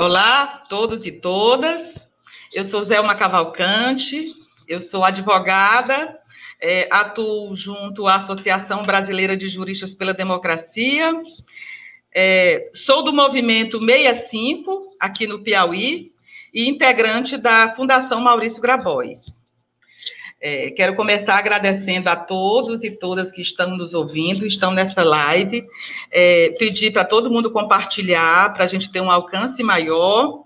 Olá a todos e todas. Eu sou Zelma Cavalcante, eu sou advogada, atuo junto à Associação Brasileira de Juristas pela Democracia, sou do movimento 65, aqui no Piauí, e integrante da Fundação Maurício Grabois. Quero começar agradecendo a todos e todas que estão nos ouvindo, estão nessa live, pedir para todo mundo compartilhar, para a gente ter um alcance maior,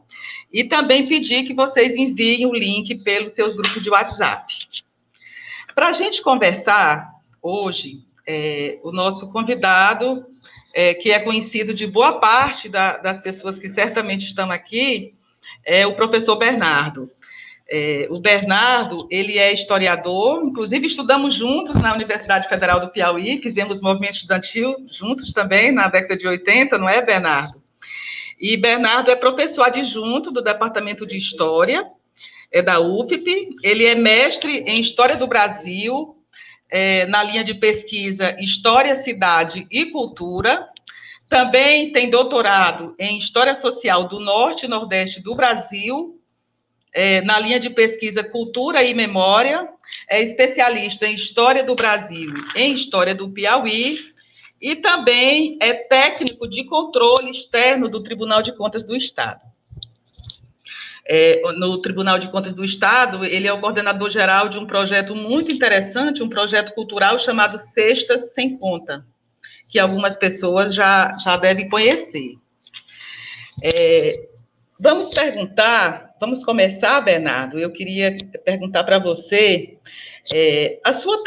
e também pedir que vocês enviem o link pelos seus grupos de WhatsApp. Para a gente conversar hoje, o nosso convidado, que é conhecido de boa parte das pessoas que certamente estão aqui, é o professor Bernardo. O Bernardo, ele é historiador, inclusive estudamos juntos na Universidade Federal do Piauí, fizemos movimento estudantil juntos também, na década de 80, não é, Bernardo? E Bernardo é professor adjunto do Departamento de História, da UFP, ele é mestre em História do Brasil, na linha de pesquisa História, Cidade e Cultura, também tem doutorado em História Social do Norte e Nordeste do Brasil, na linha de pesquisa Cultura e Memória, é especialista em História do Brasil, em História do Piauí, e também é técnico de controle externo do Tribunal de Contas do Estado. No Tribunal de Contas do Estado, ele é o coordenador geral de um projeto muito interessante, um projeto cultural chamado Cestas Sem Conta, que algumas pessoas já devem conhecer. Vamos começar, Bernardo. Eu queria perguntar para você, a sua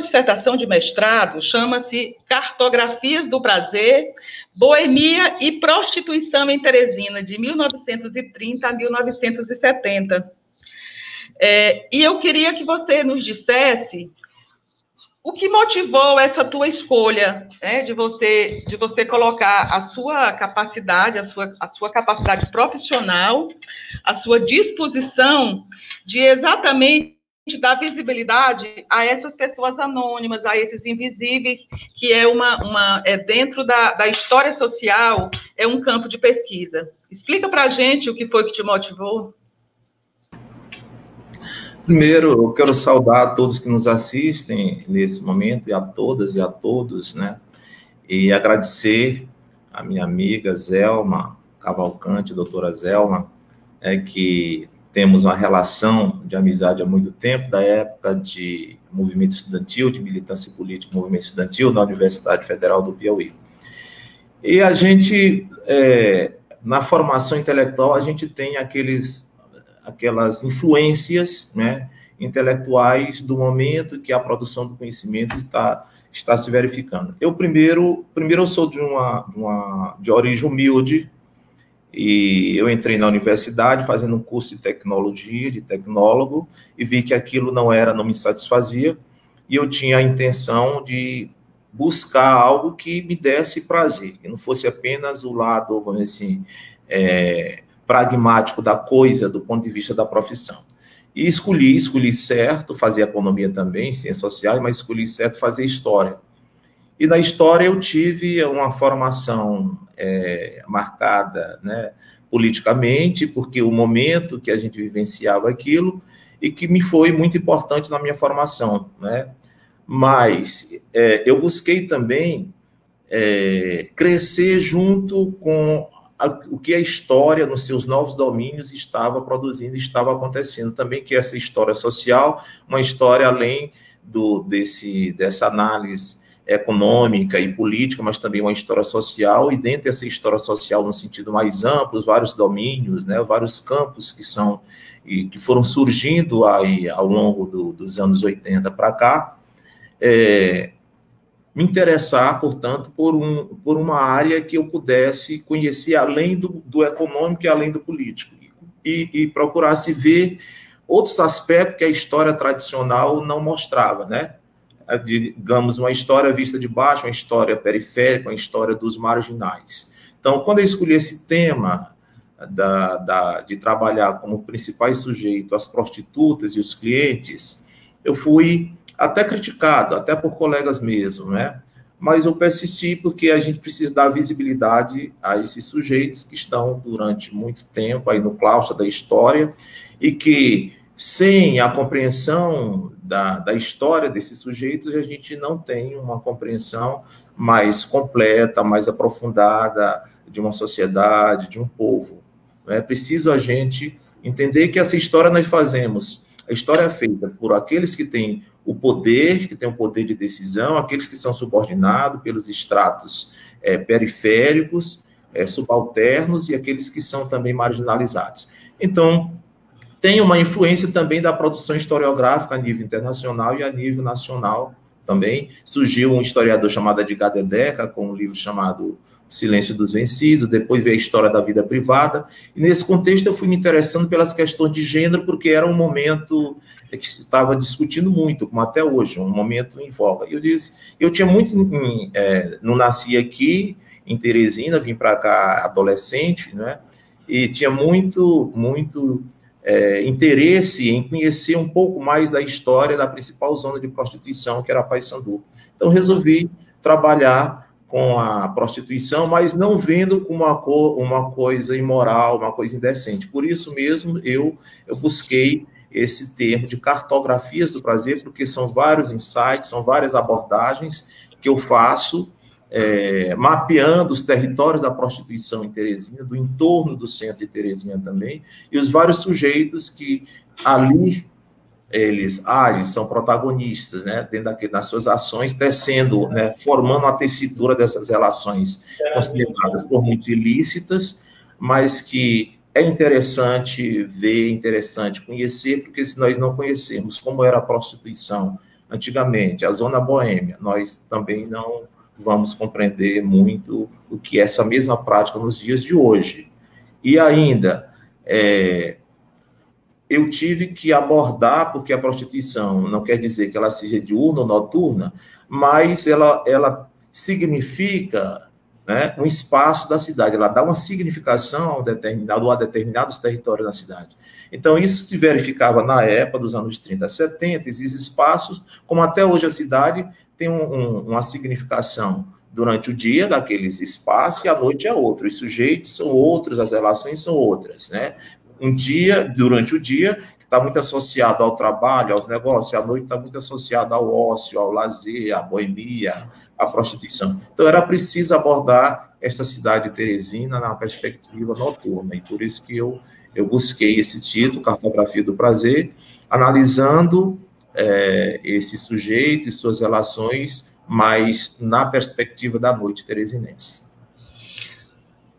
dissertação de mestrado chama-se Cartografias do Prazer, Boemia e Prostituição em Teresina, de 1930 a 1970. E eu queria que você nos dissesse o que motivou essa tua escolha, de você colocar a sua capacidade, a sua capacidade profissional, a sua disposição de exatamente dar visibilidade a essas pessoas anônimas, a esses invisíveis, que é dentro da história social, é um campo de pesquisa. Explica para a gente o que foi que te motivou. Primeiro, eu quero saudar a todos que nos assistem nesse momento, e a todas e a todos, né? E agradecer a minha amiga Zelma Cavalcante, doutora Zelma, que temos uma relação de amizade há muito tempo, da época de movimento estudantil, de militância política, movimento estudantil, na Universidade Federal do Piauí. E a gente, na formação intelectual, a gente tem aquelas influências, né, intelectuais do momento que a produção do conhecimento está se verificando. Eu primeiro eu sou de origem humilde, e eu entrei na universidade fazendo um curso de tecnologia, de tecnólogo, e vi que aquilo não me satisfazia, e eu tinha a intenção de buscar algo que me desse prazer, que não fosse apenas o lado, vamos dizer assim, pragmático da coisa, do ponto de vista da profissão. E escolhi certo, fazer economia também, ciências sociais, mas escolhi certo fazer história. E na história eu tive uma formação marcada, né, politicamente, porque o momento que a gente vivenciava aquilo, e que me foi muito importante na minha formação, né? Mas eu busquei também crescer junto com o que a história, nos seus novos domínios, estava produzindo, estava acontecendo também, que essa história social, uma história além dessa análise econômica e política, mas também uma história social, e dentro dessa história social, no sentido mais amplo, vários domínios, né, vários campos que foram surgindo aí ao longo dos anos 80 para cá, me interessar, portanto, por uma área que eu pudesse conhecer além do econômico e além do político, e procurasse ver outros aspectos que a história tradicional não mostrava, né? Digamos, uma história vista de baixo, uma história periférica, uma história dos marginais. Então, quando eu escolhi esse tema de trabalhar como principais sujeitos as prostitutas e os clientes, eu fui até criticado, até por colegas mesmo, né? mas eu persisti porque a gente precisa dar visibilidade a esses sujeitos que estão durante muito tempo aí no claustro da história e que, sem a compreensão da história desses sujeitos, a gente não tem uma compreensão mais completa, mais aprofundada de uma sociedade, de um povo. É preciso a gente entender que essa história nós fazemos. A história é feita por aqueles que têm o poder, que têm o poder de decisão, aqueles que são subordinados pelos estratos periféricos, subalternos e aqueles que são também marginalizados. Então, tem uma influência também da produção historiográfica a nível internacional e a nível nacional também. Surgiu um historiador chamado Edgar Dedeca, com um livro chamado Silêncio dos Vencidos, depois veio a história da vida privada, e nesse contexto eu fui me interessando pelas questões de gênero, porque era um momento que se estava discutindo muito, como até hoje, um momento em voga. Eu tinha muito, não nasci aqui, em Teresina, vim para cá adolescente, né, e tinha muito interesse em conhecer um pouco mais da história da principal zona de prostituição, que era Paissandu. Então, resolvi trabalhar com a prostituição, mas não vendo como uma coisa imoral, uma coisa indecente. Por isso mesmo, eu busquei esse termo de cartografias do prazer, porque são vários insights, são várias abordagens que eu faço, mapeando os territórios da prostituição em Teresina, do entorno do centro de Teresina também, e os vários sujeitos que ali eles agem, são protagonistas, né, dentro das suas ações, tecendo, né, formando a tessitura dessas relações consideradas por muito ilícitas, mas que é interessante ver, interessante conhecer, porque se nós não conhecermos como era a prostituição antigamente, a zona boêmia, nós também não vamos compreender muito o que é essa mesma prática nos dias de hoje. E ainda, eu tive que abordar, porque a prostituição não quer dizer que ela seja diurna ou noturna, mas ela significa, né, um espaço da cidade, ela dá uma significação a determinados territórios da cidade. Então, isso se verificava na época dos anos 30 a 70, esses espaços, como até hoje a cidade tem uma significação durante o dia daqueles espaços e à noite é outro, os sujeitos são outros, as relações são outras, né? Durante o dia, que está muito associado ao trabalho, aos negócios, e à noite está muito associado ao ócio, ao lazer, à boemia, à prostituição. Então, era preciso abordar essa cidade de Teresina na perspectiva noturna, e por isso que eu busquei esse título, Cartografia do Prazer, analisando esse sujeito e suas relações, mas na perspectiva da noite teresinense.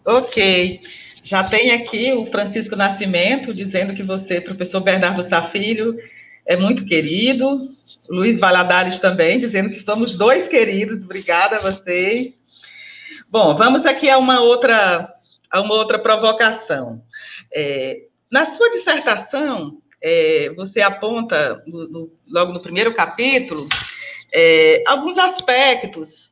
Ok. Já tem aqui o Francisco Nascimento dizendo que você, professor Bernardo Sá Filho, é muito querido. Luiz Valadares também, dizendo que somos dois queridos. Obrigada a vocês. Bom, vamos aqui a uma outra provocação. Na sua dissertação, você aponta, logo no primeiro capítulo, alguns aspectos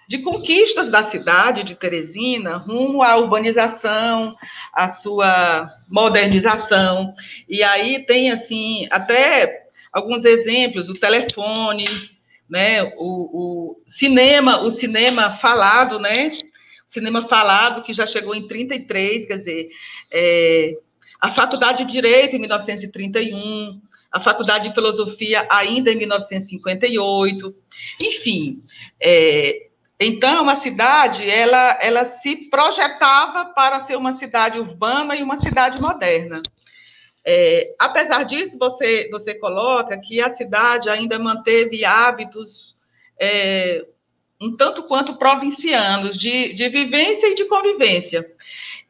de conquistas da cidade de Teresina rumo à urbanização, à sua modernização. E aí tem, assim, até alguns exemplos, o telefone, né, o cinema falado, né, cinema falado, que já chegou em 33, quer dizer, a Faculdade de Direito em 1931, a Faculdade de Filosofia ainda em 1958, enfim, então, a cidade, ela se projetava para ser uma cidade urbana e uma cidade moderna. Apesar disso, você coloca que a cidade ainda manteve hábitos um tanto quanto provincianos, de vivência e de convivência.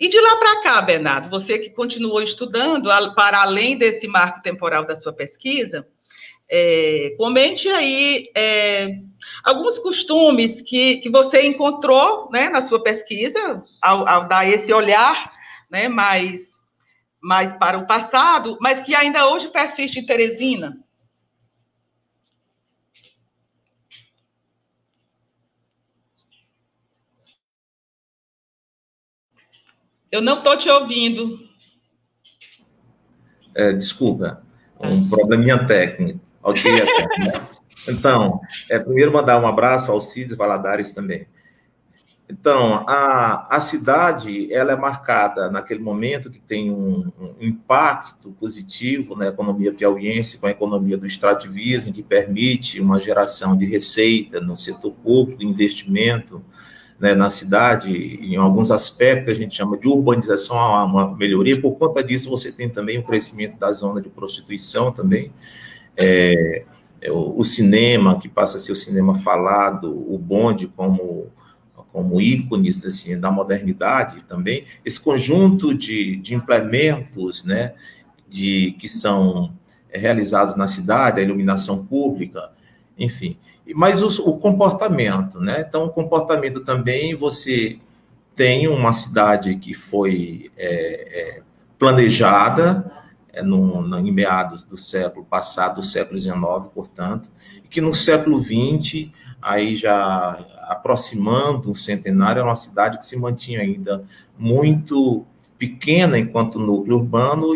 E de lá para cá, Bernardo, você que continuou estudando, para além desse marco temporal da sua pesquisa, comente aí alguns costumes que você encontrou, né, na sua pesquisa, ao dar esse olhar, né, mais para o passado, mas que ainda hoje persiste em Teresina. Eu não estou te ouvindo. Desculpa, um probleminha técnico. Ok, né? Então, primeiro mandar um abraço ao Alcides Valadares também. Então, a cidade, ela é marcada naquele momento que tem um impacto positivo na economia piauiense, com a economia do extrativismo, que permite uma geração de receita no setor público, investimento, né, na cidade, em alguns aspectos a gente chama de urbanização, há uma melhoria. Por conta disso, você tem também o crescimento da zona de prostituição também, o cinema, que passa a ser o cinema falado, o bonde como ícones assim, da modernidade também, esse conjunto de implementos, né, que são realizados na cidade, a iluminação pública, enfim. Mas o comportamento, né? Então, o comportamento também, você tem uma cidade que foi planejada em meados do século passado, do século XIX, portanto, e que no século XX, aí já aproximando um centenário, era uma cidade que se mantinha ainda muito pequena enquanto núcleo urbano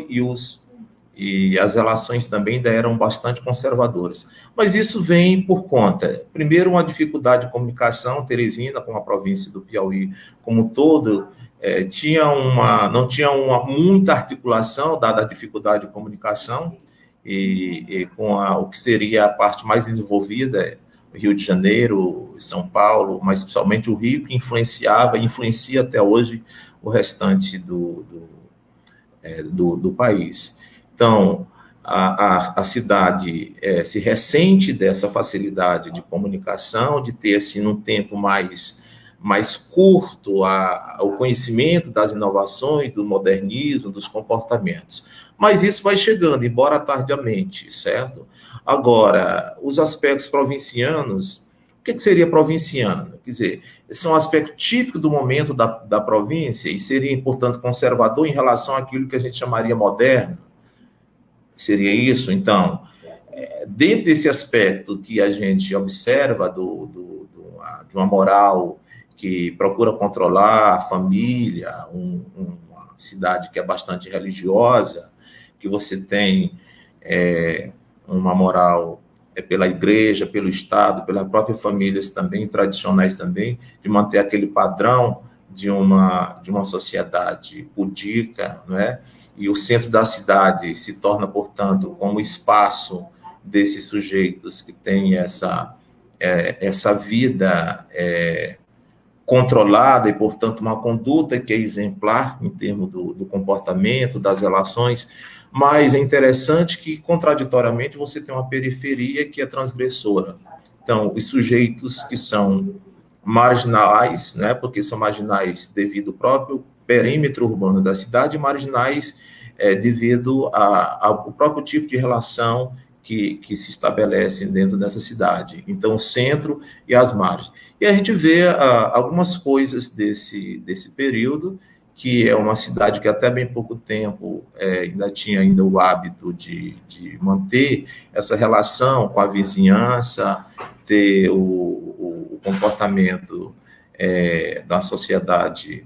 e as relações também ainda eram bastante conservadoras. Mas isso vem por conta, primeiro, uma dificuldade de comunicação. Teresina, como a província do Piauí como um todo, não tinha muita articulação, dada a dificuldade de comunicação, e com o que seria a parte mais desenvolvida, Rio de Janeiro, São Paulo, mas principalmente o Rio, que influencia até hoje o restante do país. Então, a cidade se ressente dessa facilidade de comunicação, de ter, assim, num tempo mais curto, o conhecimento das inovações, do modernismo, dos comportamentos. Mas isso vai chegando, embora tardiamente, certo? Agora, os aspectos provincianos, o que seria provinciano? Quer dizer, são um aspecto típico do momento da província e seria, portanto, conservador em relação àquilo que a gente chamaria moderno. Seria isso? Então, dentro desse aspecto que a gente observa de uma moral que procura controlar a família, uma cidade que é bastante religiosa, que você tem uma moral pela igreja, pelo Estado, pelas próprias famílias também, tradicionais também, de manter aquele padrão de uma sociedade pudica, não é? E o centro da cidade se torna, portanto, como espaço desses sujeitos que têm essa vida controlada e, portanto, uma conduta que é exemplar em termos do comportamento, das relações, mas é interessante que, contraditoriamente, você tem uma periferia que é transgressora. Então, os sujeitos que são marginais, né, porque são marginais devido ao próprio perímetro urbano da cidade, marginais devido ao próprio tipo de relação que se estabelece dentro dessa cidade. Então, o centro e as margens. E a gente vê algumas coisas desse período, que é uma cidade que até bem pouco tempo ainda tinha o hábito de manter essa relação com a vizinhança, ter o comportamento da sociedade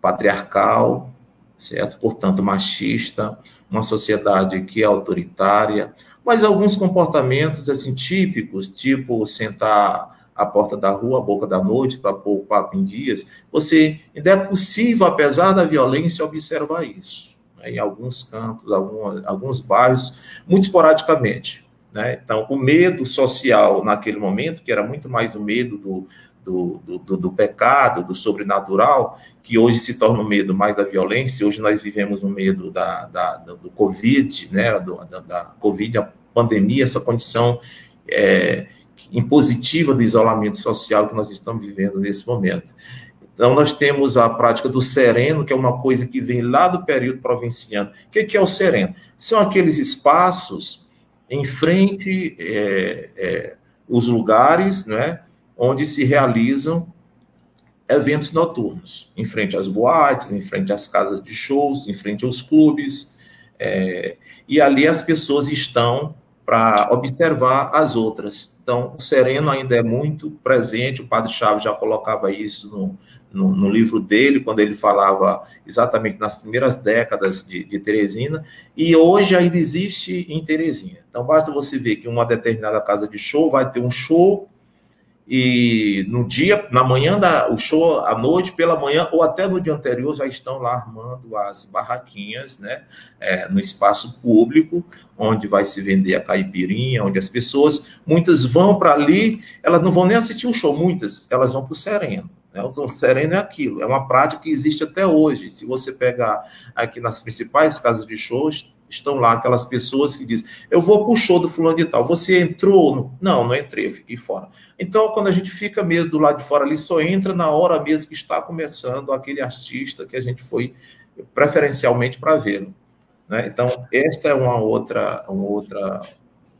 patriarcal, certo? Portanto, machista, uma sociedade que é autoritária, mas alguns comportamentos assim típicos, tipo sentar à porta da rua, à boca da noite, para pôr o papo em dias, ainda é possível, apesar da violência, observar isso, né? Em alguns cantos, alguns bairros, muito esporadicamente, né? Então, o medo social naquele momento, que era muito mais o medo do pecado, do sobrenatural, que hoje se torna um medo mais da violência. Hoje nós vivemos um medo do Covid, né, da Covid, a pandemia, essa condição impositiva do isolamento social que nós estamos vivendo nesse momento. Então, nós temos a prática do sereno, que é uma coisa que vem lá do período provinciano. O que é o sereno? São aqueles espaços em frente os lugares, né, onde se realizam eventos noturnos, em frente às boates, em frente às casas de shows, em frente aos clubes, e ali as pessoas estão para observar as outras. Então, o sereno ainda é muito presente, o Padre Chaves já colocava isso no livro dele, quando ele falava exatamente nas primeiras décadas de Teresina, e hoje ainda existe em Teresina. Então, basta você ver que uma determinada casa de show vai ter um show, e no dia, na manhã, o show, à noite, pela manhã, ou até no dia anterior, já estão lá armando as barraquinhas, né, no espaço público, onde vai se vender a caipirinha, onde as pessoas, muitas vão para ali, elas não vão nem assistir o show, muitas, elas vão para o Sereno. Né? O Sereno é aquilo, é uma prática que existe até hoje. Se você pegar aqui nas principais casas de shows, estão lá aquelas pessoas que dizem, eu vou para o show do fulano de tal, você entrou? Não, não entrei, eu fiquei fora. Então, quando a gente fica mesmo do lado de fora ali, só entra na hora mesmo que está começando aquele artista que a gente foi preferencialmente para vê-lo. Né? Então, esta é uma outra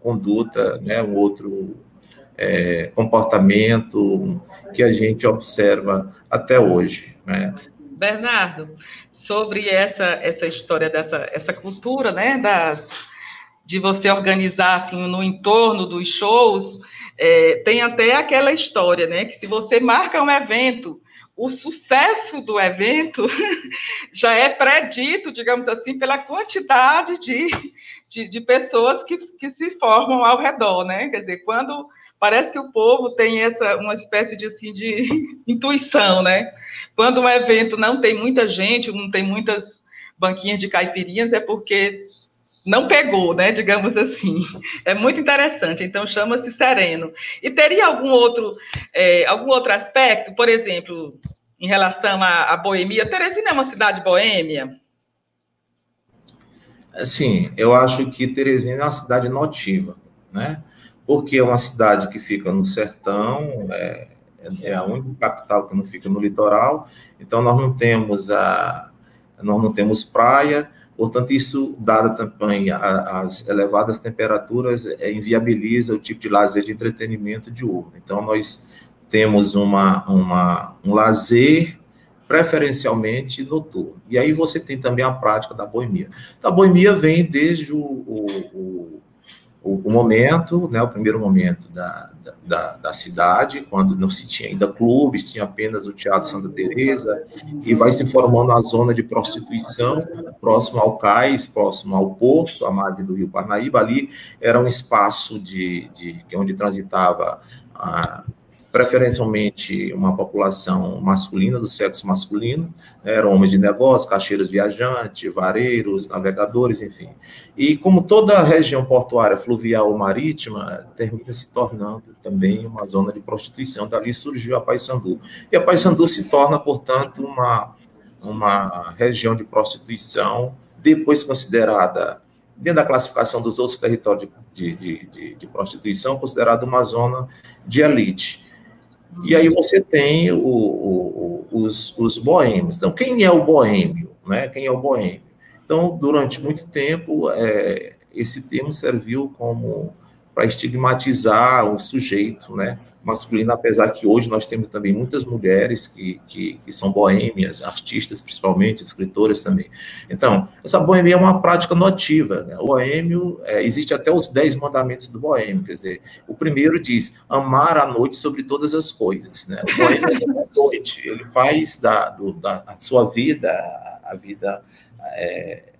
conduta, né? Um outro comportamento que a gente observa até hoje. Né? Bernardo, sobre essa história essa cultura, né, de você organizar assim, no entorno dos shows, tem até aquela história, né, que se você marca um evento, o sucesso do evento já é predito, digamos assim, pela quantidade de pessoas que se formam ao redor, né? Quer dizer, quando parece que o povo tem uma espécie de intuição, né? Quando um evento não tem muita gente, não tem muitas banquinhas de caipirinhas, é porque não pegou, né? Digamos assim. É muito interessante. Então, chama-se Sereno. E teria algum outro aspecto, por exemplo, em relação à boemia? Teresina é uma cidade boêmia? Sim, eu acho que Teresina é uma cidade notiva, né? Porque é uma cidade que fica no sertão, é a única capital que não fica no litoral, então nós não temos praia, portanto, isso, dada também as elevadas temperaturas, inviabiliza o tipo de lazer de entretenimento diurno. Então, nós temos um lazer preferencialmente noturno. E aí você tem também a prática da boemia. Então, a boemia vem desde o momento, né, o primeiro momento da cidade, quando não se tinha ainda clubes, tinha apenas o Teatro Santa Teresa, e vai se formando a zona de prostituição, próximo ao cais, próximo ao porto, à margem do Rio Parnaíba. Ali era um espaço onde transitava preferencialmente uma população masculina, do sexo masculino, eram homens de negócio, caixeiros viajantes, vareiros, navegadores, enfim. E como toda a região portuária, fluvial ou marítima, termina se tornando também uma zona de prostituição. Dali surgiu a Paissandu. E a Paissandu se torna, portanto, uma região de prostituição, depois considerada, dentro da classificação dos outros territórios de prostituição, considerada uma zona de elite. E aí você tem os boêmios. Então, quem é o boêmio? Né? Quem é o boêmio? Então, durante muito tempo, esse termo serviu para estigmatizar o sujeito, né, masculino, apesar que hoje nós temos também muitas mulheres que são boêmias, artistas principalmente, escritoras também. Então, essa boêmia é uma prática notiva. Né? O boêmio, existe até os 10 mandamentos do boêmio, quer dizer, o primeiro diz, amar a noite sobre todas as coisas. Né? O boêmio é a noite, ele faz da sua vida, a vida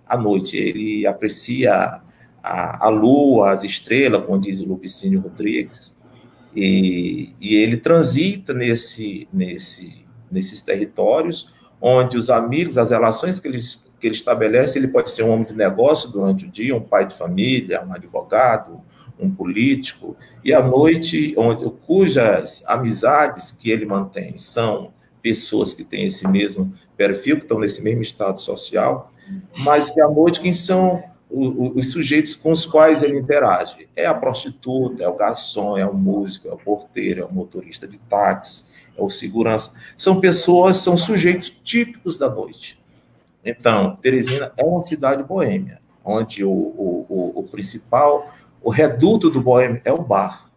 à noite, ele aprecia a lua, as estrelas, como diz o Lupicínio Rodrigues, e ele transita nesses territórios onde os amigos, as relações que ele estabelece, ele pode ser um homem de negócio durante o dia, um pai de família, um advogado, um político, e à noite, cujas amizades que ele mantém são pessoas que têm esse mesmo perfil, que estão nesse mesmo estado social, mas que à noite quem são os sujeitos com os quais ele interage. É a prostituta, é o garçom, é o músico, é o porteiro, é o motorista de táxi, é o segurança. São sujeitos típicos da noite. Então, Teresina é uma cidade boêmia, onde o principal, o reduto do boêmio é o bar.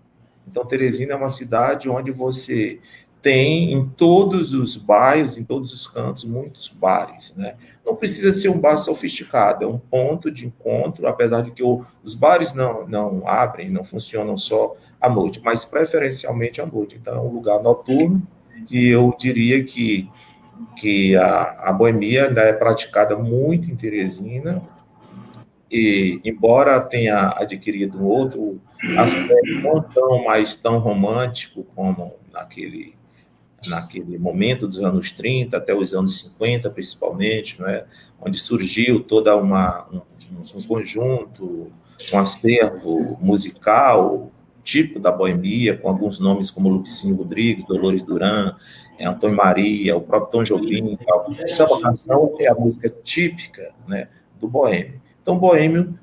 Então, Teresina é uma cidade onde você tem em todos os bairros, em todos os cantos, muitos bares, né? Não precisa ser um bar sofisticado, é um ponto de encontro, apesar de que os bares não abrem, não funcionam só à noite, mas preferencialmente à noite. Então, é um lugar noturno, e eu diria que que a boemia ainda é praticada muito em Teresina, e embora tenha adquirido um outro aspecto não tão mais tão romântico como naquele momento dos anos 30 até os anos 50, principalmente, né, onde surgiu toda um conjunto, um acervo musical típico da boemia, com alguns nomes como Lupicínio Rodrigues, Dolores Duran, Antônio Maria, o próprio Tom Jobim e tal. Samba canção é a música típica, né, do boêmio. Então, boêmio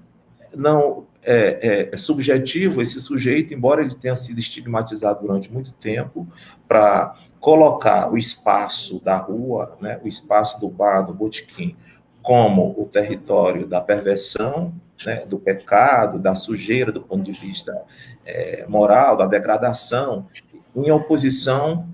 não é subjetivo, esse sujeito, embora ele tenha sido estigmatizado durante muito tempo, para colocar o espaço da rua, né, o espaço do bar, do botequim, como o território da perversão, né, do pecado, da sujeira do ponto de vista moral, da degradação, em oposição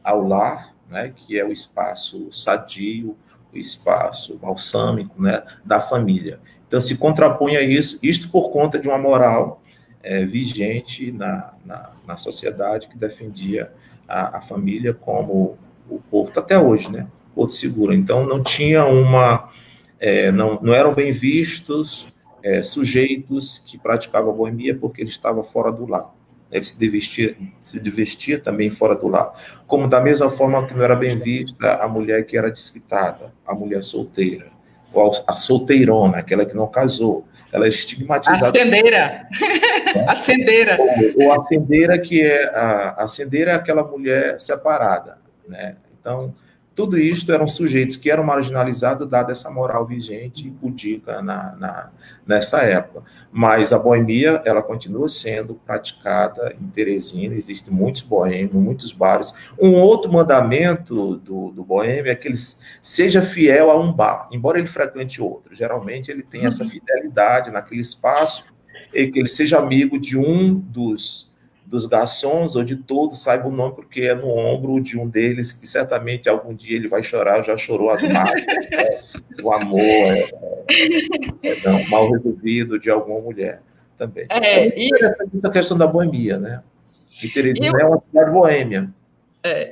ao lar, né, que é o espaço sadio, o espaço balsâmico, né, da família. Então, se contrapõe a isso, isto por conta de uma moral vigente na sociedade que defendia a família como o porto até hoje, né? Porto seguro. Então, não tinha não eram bem vistos sujeitos que praticavam a boemia porque ele estava fora do lar. Ele se divestia também fora do lar. Como da mesma forma que não era bem vista a mulher que era desquitada, a mulher solteira, ou a solteirona, aquela que não casou. Ela é estigmatizada. Acendeira. Acendeira. Ou acendeira, que a acendeira é aquela mulher separada, né? Então, tudo isso eram sujeitos que eram marginalizados, dada essa moral vigente e pudica nessa época. Mas a boemia, ela continua sendo praticada em Teresina, existem muitos boêmios, muitos bares. Um outro mandamento do boêmio é que ele seja fiel a um bar, embora ele frequente outro. Geralmente ele tem essa fidelidade naquele espaço, e que ele seja amigo de um dos garçons ou de todos, saiba o nome, porque é no ombro de um deles que certamente algum dia ele vai chorar, já chorou as mágoas, né? O amor mal resolvido de alguma mulher também. É muito interessante essa questão da boemia, né? Que Teresina é uma cidade boêmia.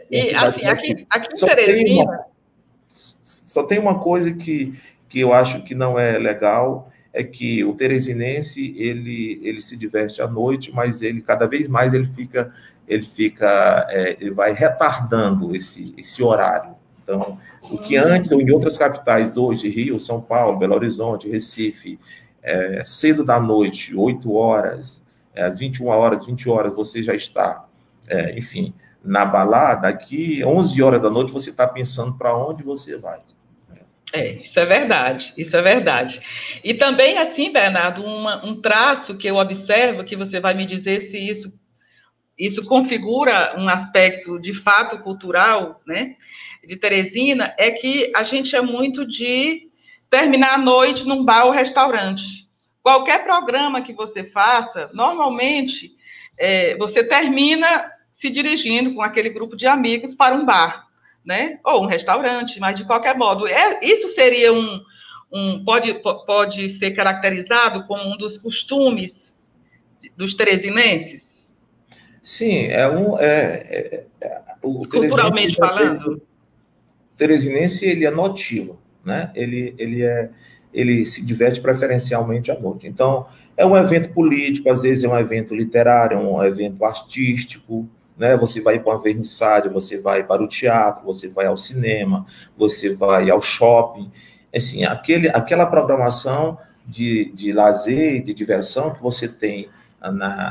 E assim, aqui em Teresina... Só tem uma coisa que eu acho que não é legal, é que o teresinense, ele se diverte à noite, mas ele cada vez mais ele vai retardando esse horário. Então, o que antes, ou em outras capitais hoje, Rio, São Paulo, Belo Horizonte, Recife, cedo da noite, 8 horas, às 21 horas, 20 horas, você já está, enfim, na balada. Aqui, 11 horas da noite, você está pensando para onde você vai. Isso é verdade, isso é verdade. E também, assim, Bernardo, um traço que eu observo, que você vai me dizer se isso configura um aspecto de fato cultural, né, de Teresina, é que a gente é muito de terminar a noite num bar ou restaurante. Qualquer programa que você faça, normalmente, você termina se dirigindo com aquele grupo de amigos para um bar, né? Ou um restaurante, mas de qualquer modo. Isso seria pode ser caracterizado como um dos costumes dos teresinenses? Sim, culturalmente falando. O teresinense, ele é notivo, né? Ele se diverte preferencialmente à noite. Então, é um evento político, às vezes é um evento literário, é um evento artístico, né? Você vai para uma vernissária, você vai para o teatro, você vai ao cinema, você vai ao shopping. Assim, aquela programação de lazer e de diversão que você tem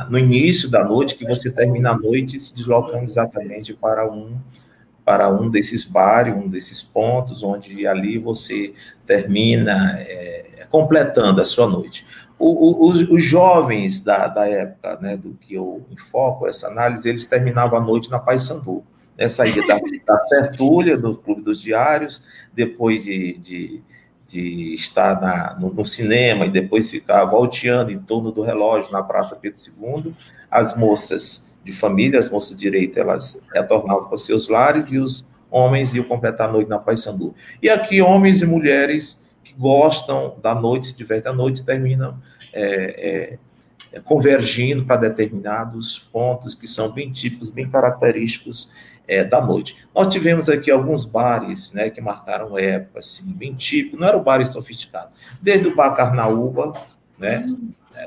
no início da noite, que você termina a noite se deslocando exatamente para um desses bares, um desses pontos, onde ali você termina completando a sua noite. Os jovens da época, né, do que eu enfoco essa análise, eles terminavam a noite na Paissandu, né, saía da tertúlia do Clube dos Diários, depois de estar no cinema e depois ficar volteando em torno do relógio na Praça Pedro II, as moças de família, as moças de direito, elas retornavam para seus lares e os homens iam completar a noite na Paissandu. E aqui, homens e mulheres que gostam da noite, se divertem à noite, terminam convergindo para determinados pontos que são bem típicos, bem característicos da noite. Nós tivemos aqui alguns bares, né, que marcaram época, assim, bem típico, não era o bar sofisticado, desde o bar Carnaúba, né,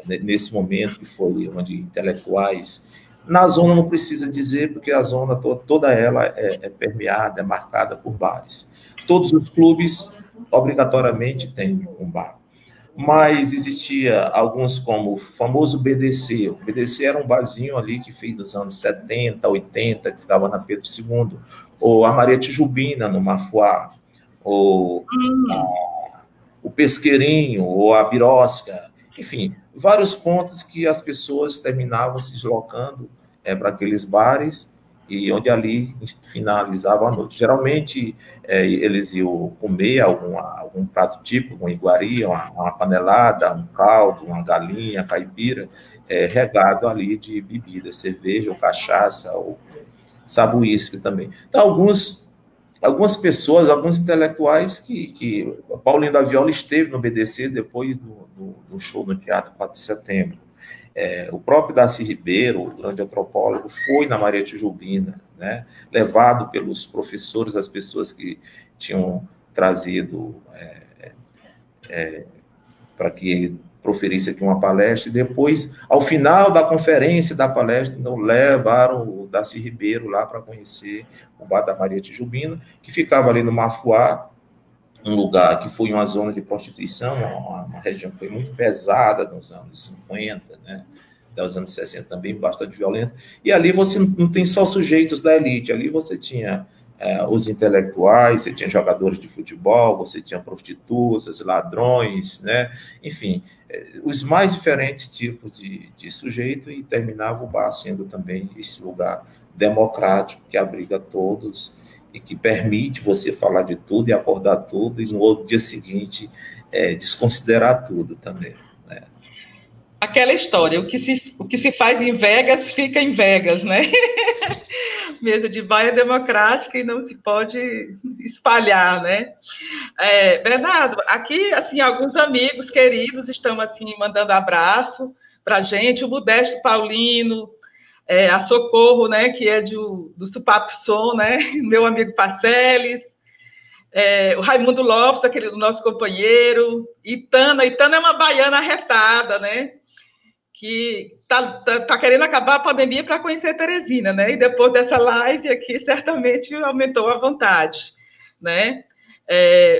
nesse momento que foi onde intelectuais, na zona não precisa dizer, porque a zona toda ela é permeada, é marcada por bares. Todos os clubes, obrigatoriamente, têm um bar. Mas existia alguns como o famoso BDC. O BDC era um barzinho ali que fez nos anos 70, 80, que ficava na Pedro II, ou a Maria Tijubina, no Mafuá, ou o Pesqueirinho, ou a Birosca, enfim, vários pontos que as pessoas terminavam se deslocando para aqueles bares, e onde ali finalizava a noite. Geralmente, eles iam comer algum prato típico, uma iguaria, uma panelada, um caldo, uma galinha, caipira, regado ali de bebida, cerveja ou cachaça, ou sabe, uísque também. Então, algumas pessoas, alguns intelectuais que Paulinho da Viola esteve no BDC depois do show no Teatro 4 de Setembro. O próprio Darcy Ribeiro, o grande antropólogo, foi na Maria Tijubina, né, levado pelos professores, as pessoas que tinham trazido para que ele proferisse aqui uma palestra, e depois, ao final da conferência, da palestra, então, levaram o Darcy Ribeiro lá para conhecer o bar da Maria Tijubina, que ficava ali no Mafuá, um lugar que foi uma zona de prostituição, uma região que foi muito pesada nos anos 50, né? Até os anos 60 também, bastante violenta. E ali você não tem só sujeitos da elite, ali você tinha os intelectuais, você tinha jogadores de futebol, você tinha prostitutas, ladrões, né? Enfim, os mais diferentes tipos de sujeito, e terminava o bar sendo também esse lugar democrático que abriga todos e que permite você falar de tudo e acordar tudo, e no outro dia seguinte desconsiderar tudo também, né? Aquela história, o que se faz em Vegas, fica em Vegas, né? Mesa de bar é democrática e não se pode espalhar, né? Bernardo, aqui, assim, alguns amigos queridos estão, assim, mandando abraço pra gente, o Modesto Paulino, a Socorro, né, que é do Supapson, né, meu amigo Parceles, o Raimundo Lopes, aquele do nosso companheiro, Itana é uma baiana arretada, né, que tá querendo acabar a pandemia para conhecer Teresina, né, e depois dessa live aqui, certamente aumentou a vontade, né,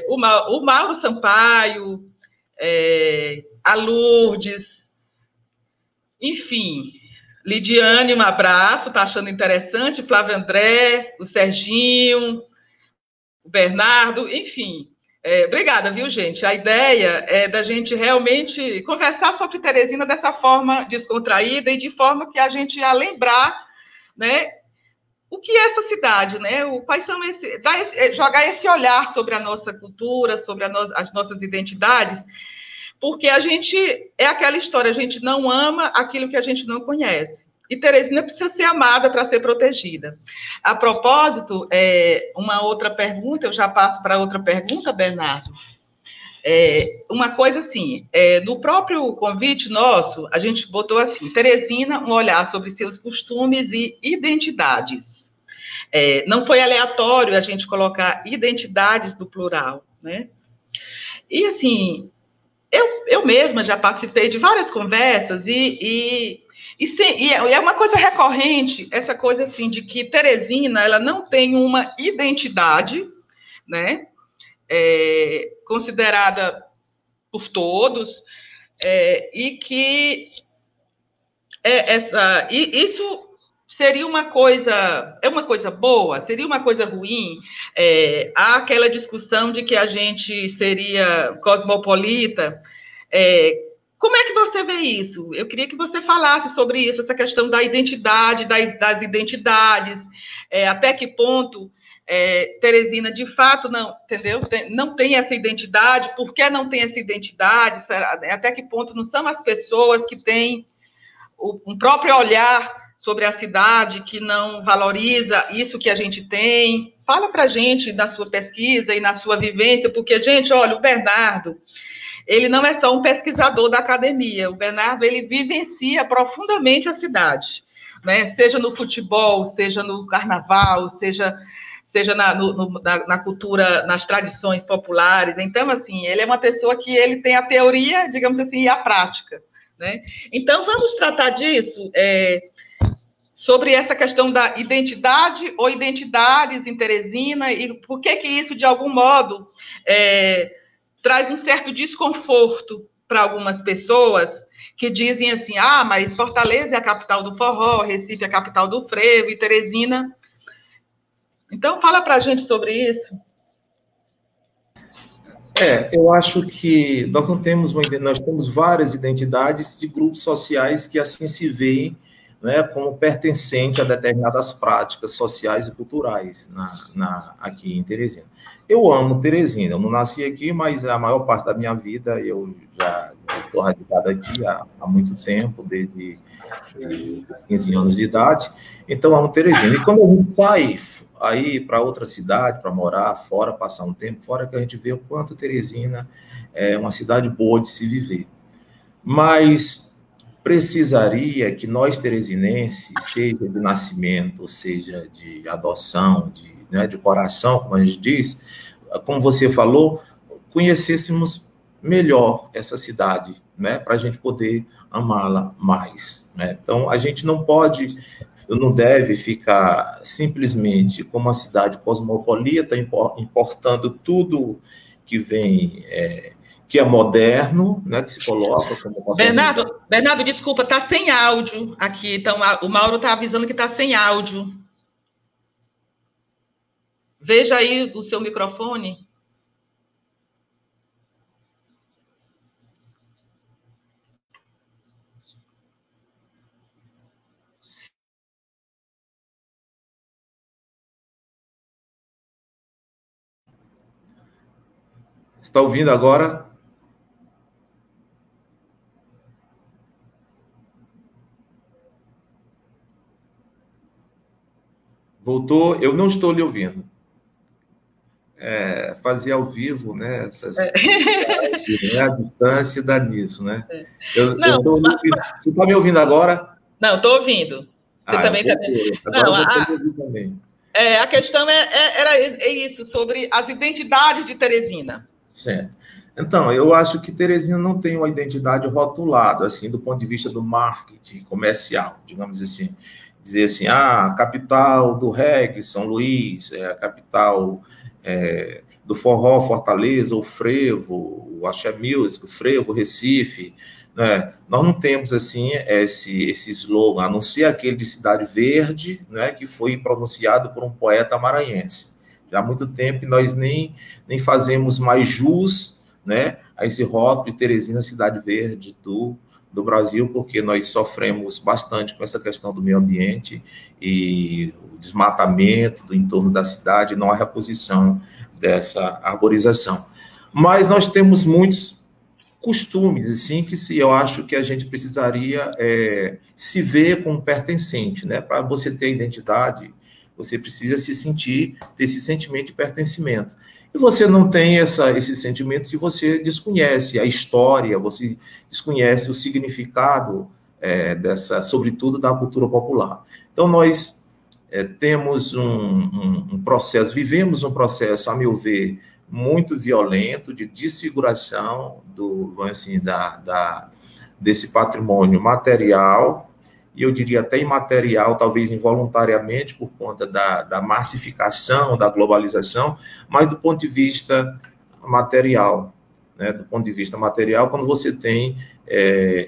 o Mauro Sampaio, a Lourdes, enfim, Lidiane, um abraço, tá achando interessante, Flávio André, o Serginho, o Bernardo, enfim. Obrigada, viu, gente? A ideia é da gente realmente conversar sobre Teresina dessa forma descontraída e de forma que a gente ia lembrar, né, o que é essa cidade, né? Quais são jogar esse olhar sobre a nossa cultura, sobre as nossas identidades, porque a gente, é aquela história, a gente não ama aquilo que a gente não conhece. E Teresina precisa ser amada para ser protegida. A propósito, uma outra pergunta, eu já passo para outra pergunta, Bernardo. Uma coisa assim, no próprio convite nosso, a gente botou assim, Teresina, um olhar sobre seus costumes e identidades. Não foi aleatório a gente colocar identidades no plural, né? E assim, eu mesma já participei de várias conversas e é uma coisa recorrente, essa coisa assim, de que Teresina, ela não tem uma identidade, né, considerada por todos, e que isso seria uma coisa boa, seria uma coisa ruim. Há aquela discussão de que a gente seria cosmopolita. Como é que você vê isso? Eu queria que você falasse sobre isso, essa questão da identidade, das identidades, até que ponto Teresina, de fato, não, entendeu? Não tem essa identidade, por que não tem essa identidade? Até que ponto não são as pessoas que têm um próprio olhar sobre a cidade, que não valoriza isso que a gente tem? Fala para a gente da sua pesquisa e na sua vivência, porque, gente, olha, o Bernardo, ele não é só um pesquisador da academia, o Bernardo, ele vivencia profundamente a cidade. né? Seja no futebol, seja no carnaval, seja na cultura, nas tradições populares. Então, assim, ele é uma pessoa que ele tem a teoria, digamos assim, e a prática, né? Então, vamos tratar disso, sobre essa questão da identidade ou identidades em Teresina, e por que isso, de algum modo, traz um certo desconforto para algumas pessoas que dizem assim, mas Fortaleza é a capital do forró, Recife é a capital do frevo, e Teresina... Então, fala para a gente sobre isso. Eu acho que nós temos várias identidades de grupos sociais que assim se veem, né, como pertencente a determinadas práticas sociais e culturais aqui em Teresina. Eu amo Teresina, eu não nasci aqui, mas a maior parte da minha vida eu já estou radicado aqui há muito tempo, desde os 15 anos de idade, então amo Teresina. E quando a gente sai aí para outra cidade, para morar fora, passar um tempo fora, que a gente vê o quanto Teresina é uma cidade boa de se viver. Mas precisaria que nós teresinenses, seja de nascimento, seja de adoção, de coração, como a gente diz, como você falou, conhecêssemos melhor essa cidade, né, para a gente poder amá-la mais, né? Então, a gente não deve ficar simplesmente como uma cidade cosmopolita, importando tudo que vem... que é moderno, né, que se coloca como... Bernardo, desculpa, está sem áudio aqui, então o Mauro está avisando que está sem áudio. Veja aí o seu microfone. Está ouvindo agora? Voltou? Eu não estou lhe ouvindo. Fazer ao vivo, né? A distância dá nisso, né? Você está me ouvindo agora? Não, estou ouvindo. Você também está ouvindo também. A questão era isso, sobre as identidades de Teresina. Certo. Então, eu acho que Teresina não tem uma identidade rotulada, assim, do ponto de vista do marketing comercial, digamos assim. Dizer assim, a capital do reggae, São Luís, a capital do forró, Fortaleza, o frevo, o axé music, o frevo, Recife, né? Nós não temos, assim, esse slogan, a não ser aquele de Cidade Verde, né, que foi pronunciado por um poeta maranhense. Já há muito tempo que nós nem fazemos mais jus, né, a esse rótulo de Teresina, Cidade Verde do Brasil, porque nós sofremos bastante com essa questão do meio ambiente e o desmatamento do entorno da cidade, não a reposição dessa arborização. Mas nós temos muitos costumes, assim, eu acho que a gente precisaria se ver como pertencente, né? Para você ter identidade, você precisa ter esse sentimento de pertencimento. E você não tem esse sentimento se você desconhece a história, você desconhece o significado sobretudo, da cultura popular. Então, nós temos um processo, vivemos um processo, a meu ver, muito violento de desfiguração desse patrimônio material, e eu diria até imaterial, talvez involuntariamente, por conta da massificação, da globalização, mas do ponto de vista material, né? Do ponto de vista material, quando você tem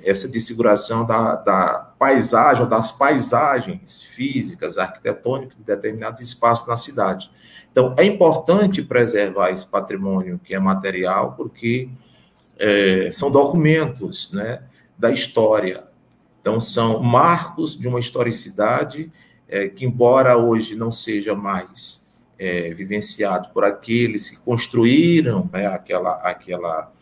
essa desfiguração da paisagem, ou das paisagens físicas, arquitetônicas de determinados espaços na cidade. Então, é importante preservar esse patrimônio que é material, porque são documentos, né, da história. Então, são marcos de uma historicidade que, embora hoje não seja mais vivenciado por aqueles que construíram, né, aquela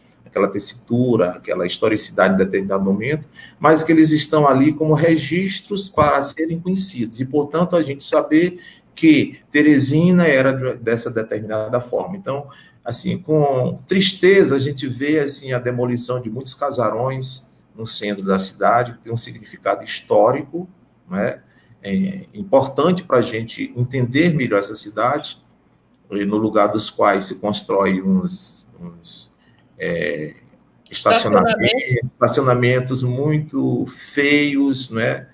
tessitura, aquela historicidade em determinado momento, mas que eles estão ali como registros para serem conhecidos. E, portanto, a gente saber que Teresina era dessa determinada forma. Então, assim, com tristeza, a gente vê assim, a demolição de muitos casarões no centro da cidade, que tem um significado histórico, né? importante para a gente entender melhor essa cidade, no lugar dos quais se constrói uns estacionamentos muito feios, né?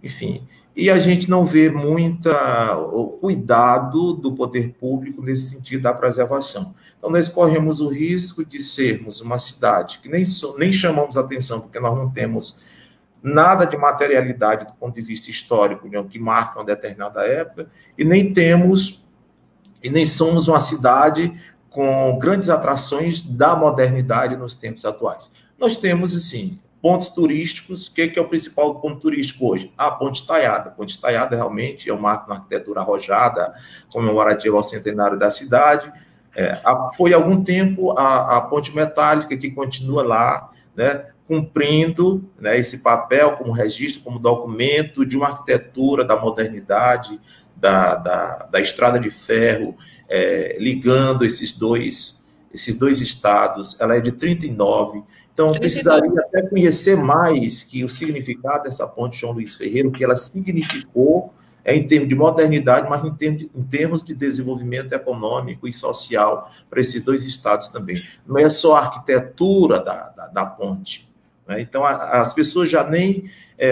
Enfim, e a gente não vê o cuidado do poder público nesse sentido da preservação. Então, nós corremos o risco de sermos uma cidade que nem chamamos atenção, porque nós não temos nada de materialidade do ponto de vista histórico, né, que marca uma determinada época, e nem somos uma cidade com grandes atrações da modernidade nos tempos atuais. Nós temos, assim, pontos turísticos. O que é o principal ponto turístico hoje? A Ponte Estaiada. A Ponte Estaiada realmente é um marco na arquitetura arrojada, comemorativa ao centenário da cidade. Foi há algum tempo a Ponte Metálica, que continua lá, né, cumprindo, né, esse papel como registro, como documento de uma arquitetura da modernidade, da estrada de ferro, ligando esses dois estados. Ela é de 39, então eu precisaria até conhecer mais que o significado dessa ponte João Luiz Ferreira, o que ela significou em termos de modernidade, mas em termos de desenvolvimento econômico e social para esses dois estados também. Não é só a arquitetura da ponte, né? Então, as pessoas já nem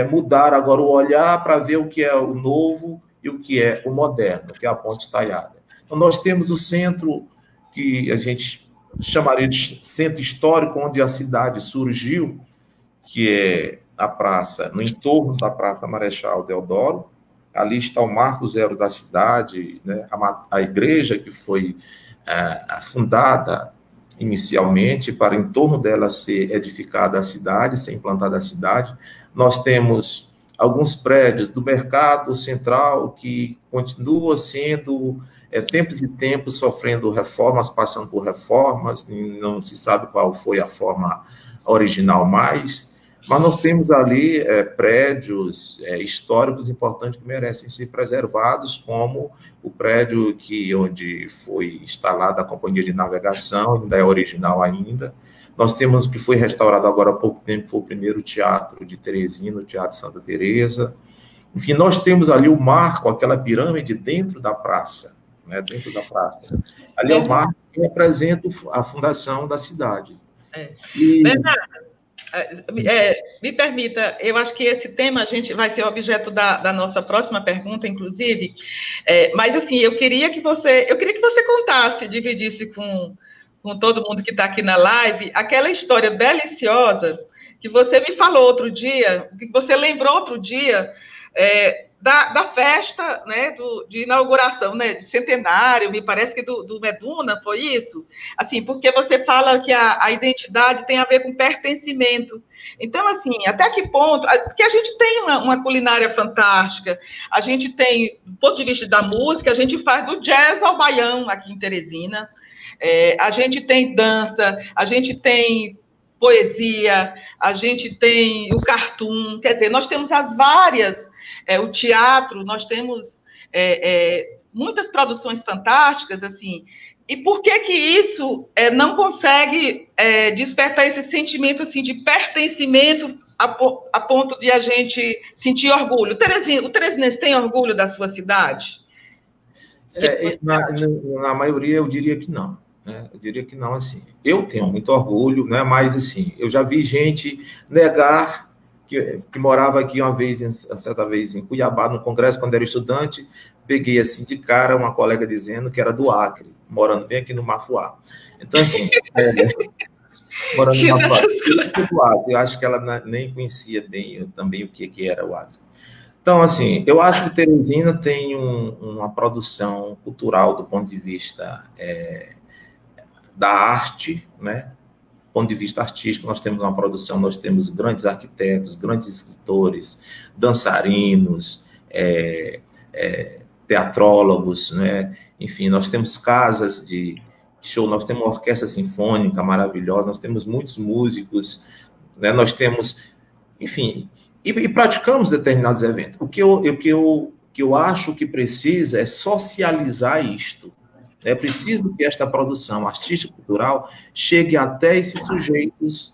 mudaram agora o olhar para ver o que é o novo e o que é o moderno, que é a Ponte Estaiada. Então, nós temos o centro, que a gente chamaria de centro histórico, onde a cidade surgiu, que é a praça, no entorno da Praça Marechal Deodoro. Ali está o marco zero da cidade, né? A igreja que foi fundada inicialmente para, em torno dela, ser edificada a cidade, ser implantada a cidade. Nós temos alguns prédios do mercado central que continua sendo, tempos e tempos, sofrendo reformas, passando por reformas, não se sabe qual foi a forma original mais, mas nós temos ali prédios históricos importantes que merecem ser preservados, como o prédio onde foi instalada a Companhia de Navegação, ainda é original ainda. Nós temos o que foi restaurado agora há pouco tempo, que foi o primeiro teatro de Teresina, o Teatro Santa Teresa. Enfim, nós temos ali o marco, aquela pirâmide dentro da praça, né, dentro da praça. Ali é o marco que representa a fundação da cidade. Me permita, eu acho que esse tema vai ser objeto da nossa próxima pergunta, inclusive, mas assim, eu queria que você contasse, dividisse com todo mundo que está aqui na live, aquela história deliciosa que você me falou outro dia, que você lembrou outro dia, da festa, né, de inauguração, né, de centenário, me parece que do Meduna, foi isso? Assim, porque você fala que a identidade tem a ver com pertencimento. Então, assim, até que ponto... Porque a gente tem uma culinária fantástica, a gente tem, do ponto de vista da música, a gente faz do jazz ao baião aqui em Teresina, a gente tem dança, a gente tem poesia, a gente tem o cartoon, quer dizer, nós temos as várias... o teatro, nós temos muitas produções fantásticas, assim, e por que isso não consegue despertar esse sentimento, assim, de pertencimento a ponto de a gente sentir orgulho? O teresinense tem orgulho da sua cidade? Na maioria, eu diria que não, né? Eu diria que não, assim. Eu tenho muito orgulho, né? Mas, assim, eu já vi gente negar... Que morava aqui certa vez em Cuiabá, no congresso, quando era estudante, peguei assim de cara uma colega dizendo que era do Acre, morando bem aqui no Mafuá. Então, assim, morando no Mafuá, eu acho que ela nem conhecia bem também o que era o Acre. Então, assim, eu acho que Teresina tem uma produção cultural do ponto de vista da arte, né? Do ponto de vista artístico, nós temos uma produção, nós temos grandes arquitetos, grandes escritores, dançarinos, teatrólogos, né? Enfim, nós temos casas de show, nós temos uma orquestra sinfônica maravilhosa, nós temos muitos músicos, né? Nós temos, enfim, e praticamos determinados eventos. O que eu acho que precisa é socializar isto. É preciso que esta produção artística e cultural chegue até esses sujeitos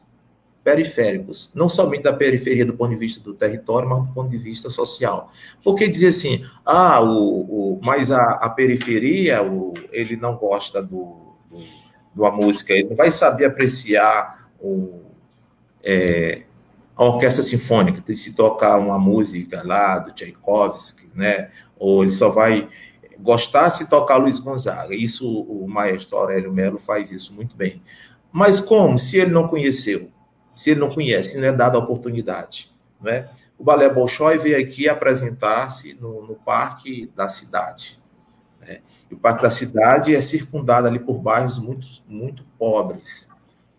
periféricos, não somente da periferia do ponto de vista do território, mas do ponto de vista social. Porque dizer assim, mas a periferia, ele não gosta da música, ele não vai saber apreciar a orquestra sinfônica, se tocar uma música lá do Tchaikovsky, né? Ou ele só vai gostar se tocar Luiz Gonzaga. Isso, o maestro Aurélio Melo faz isso muito bem. Mas como? Se ele não conheceu, se ele não conhece, se não é dada a oportunidade, né? O Balé Bolshoi veio aqui apresentar-se no Parque da Cidade, né? E o Parque da Cidade é circundado ali por bairros muito, muito pobres,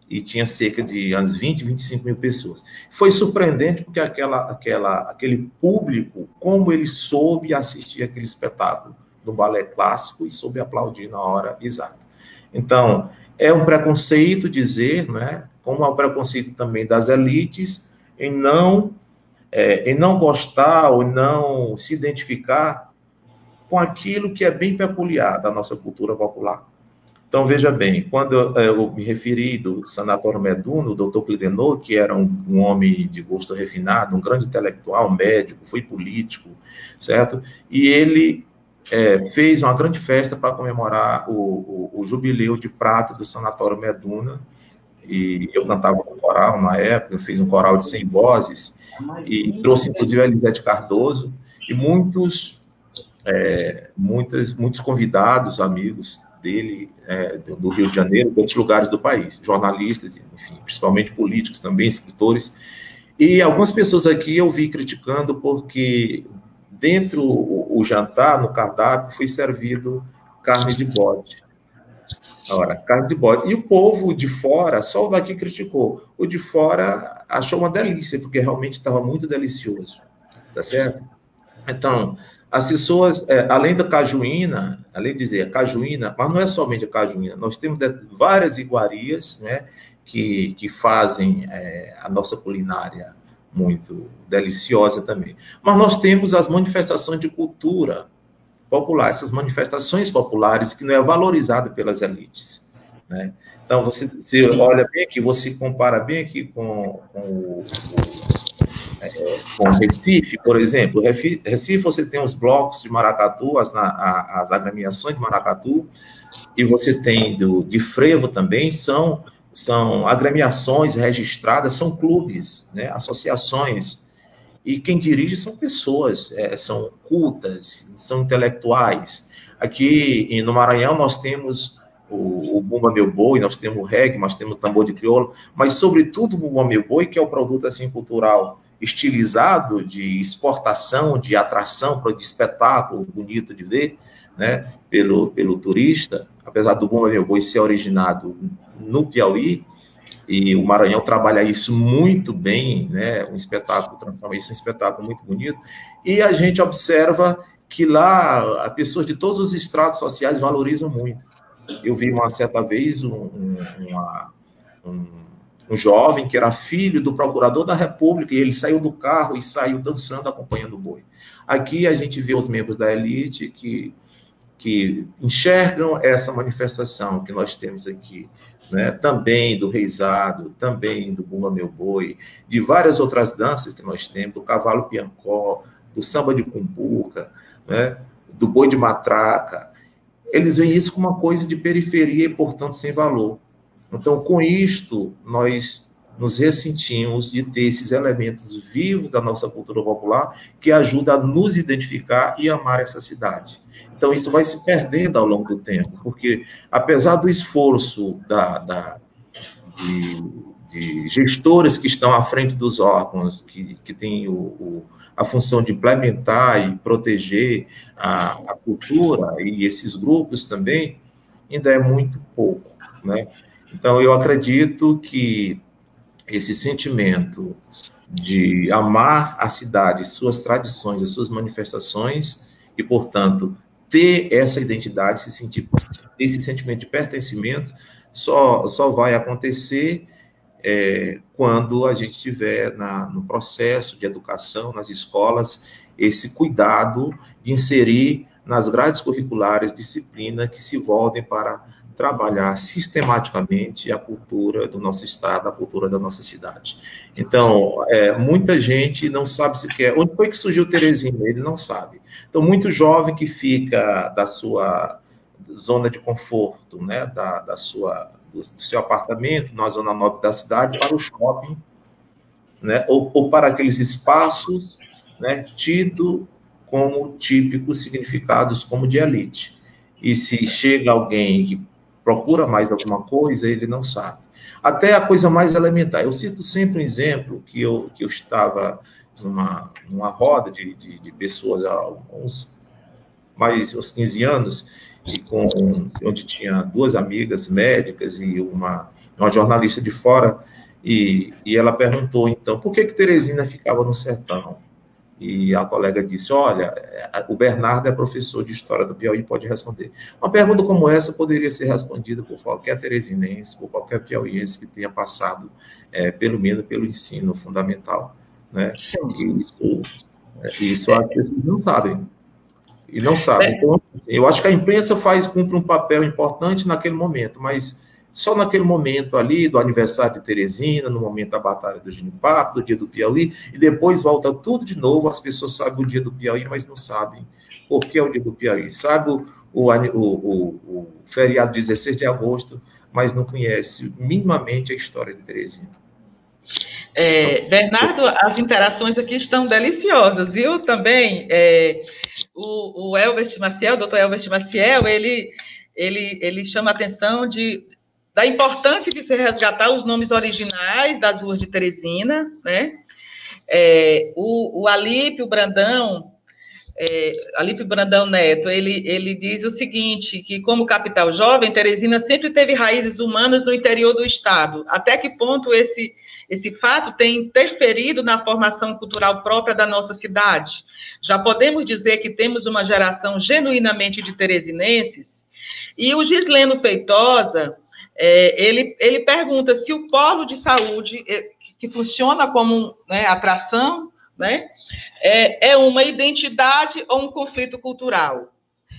e tinha cerca de umas 20, 25 mil pessoas. Foi surpreendente porque aquele público, como ele soube assistir aquele espetáculo do balé clássico e soube aplaudir na hora exata. Então, é um preconceito dizer, né, como é o preconceito também das elites, em não gostar ou não se identificar com aquilo que é bem peculiar da nossa cultura popular. Então, veja bem, quando eu me referi do Sanatório Meduno, o doutor Clidenot, que era um homem de gosto refinado, um grande intelectual, médico, foi político, certo? E ele fez uma grande festa para comemorar o jubileu de prata do Sanatório Meduna, e eu cantava no coral na época, eu fiz um coral de 100 vozes, e trouxe, inclusive, a Elisete Cardoso, e muitos convidados, amigos dele, do Rio de Janeiro, de outros lugares do país, jornalistas, enfim, principalmente políticos também, escritores, e algumas pessoas aqui eu vi criticando porque dentro o jantar, no cardápio, foi servido carne de bode. Ora, carne de bode. E o povo de fora, só o daqui criticou, o de fora achou uma delícia, porque realmente estava muito delicioso, tá certo? Então, as pessoas, além da cajuína, além de dizer cajuína, mas não é somente a cajuína, nós temos várias iguarias, né, que fazem a nossa culinária muito deliciosa também. Mas nós temos as manifestações de cultura popular, essas manifestações populares que não é valorizada pelas elites, né? Então, você olha bem aqui, você compara bem aqui com Recife, por exemplo. Recife, você tem os blocos de maracatu, as agremiações de maracatu, e você tem de frevo também, são agremiações registradas, são clubes, né, associações, e quem dirige são pessoas, são cultas, são intelectuais. Aqui no Maranhão nós temos o Bumba Meu Boi, nós temos o reggae, nós temos o tambor de crioulo, mas sobretudo o Bumba Meu Boi, que é o produto assim cultural estilizado de exportação, de atração, de espetáculo bonito de ver, né, pelo turista, apesar do Bumba Meu Boi ser originado no Piauí, e o Maranhão trabalha isso muito bem, né, um espetáculo, transforma isso em um espetáculo muito bonito, e a gente observa que lá as pessoas de todos os estratos sociais valorizam muito. Eu vi uma certa vez um jovem que era filho do procurador da República, e ele saiu do carro e saiu dançando, acompanhando o boi. Aqui a gente vê os membros da elite que enxergam essa manifestação que nós temos aqui, né? Também do reizado, também do Bumba Meu Boi, de várias outras danças que nós temos, do cavalo piancó, do samba de cumbuca, né? Do boi de matraca. Eles veem isso como uma coisa de periferia e, portanto, sem valor. Então, com isto, nós nos ressentimos de ter esses elementos vivos da nossa cultura popular que ajudam a nos identificar e amar essa cidade. Então, isso vai se perdendo ao longo do tempo, porque, apesar do esforço de gestores que estão à frente dos órgãos, que têm a função de implementar e proteger a cultura, e esses grupos também, ainda é muito pouco, né? Então, eu acredito que esse sentimento de amar a cidade, suas tradições, as suas manifestações, e, portanto, ter essa identidade, esse sentimento de pertencimento, só vai acontecer quando a gente tiver no processo de educação, nas escolas, esse cuidado de inserir nas grades curriculares disciplinas que se voltem para trabalhar sistematicamente a cultura do nosso estado, a cultura da nossa cidade. Então, muita gente não sabe sequer onde foi que surgiu Teresina, ele não sabe. Então, muito jovem que fica da sua zona de conforto, né, do seu apartamento, na zona nobre da cidade, para o shopping, né, ou para aqueles espaços, né, tido como típicos significados como de elite. E se chega alguém que procura mais alguma coisa, ele não sabe. Até a coisa mais elementar. Eu cito sempre um exemplo que eu estava numa roda de pessoas há uns 15 anos, onde tinha duas amigas médicas e uma jornalista de fora, e ela perguntou, então, por que Teresina ficava no sertão? E a colega disse, olha, o Bernardo é professor de História do Piauí, pode responder. Uma pergunta como essa poderia ser respondida por qualquer teresinense, por qualquer piauiense que tenha passado, pelo menos, pelo ensino fundamental. Né? Isso as pessoas não sabem. E não sabem. Então, eu acho que a imprensa cumpre um papel importante naquele momento, mas só naquele momento ali, do aniversário de Teresina, no momento da Batalha do Genipapo, do Dia do Piauí, e depois volta tudo de novo, as pessoas sabem o Dia do Piauí, mas não sabem por que é o Dia do Piauí. Sabe o feriado 16 de agosto, mas não conhece minimamente a história de Teresina. Bernardo, as interações aqui estão deliciosas, viu? Também, o Elbert Maciel, o doutor Elbert Maciel, ele chama a atenção da importância de se resgatar os nomes originais das ruas de Teresina, né? O Alípio Brandão Neto, ele diz o seguinte, que como capital jovem, Teresina sempre teve raízes humanas no interior do estado. Até que ponto esse fato tem interferido na formação cultural própria da nossa cidade? Já podemos dizer que temos uma geração genuinamente de teresinenses? E o Gisleno Feitosa, ele pergunta se o polo de saúde, que funciona como, né, atração, né, é uma identidade ou um conflito cultural.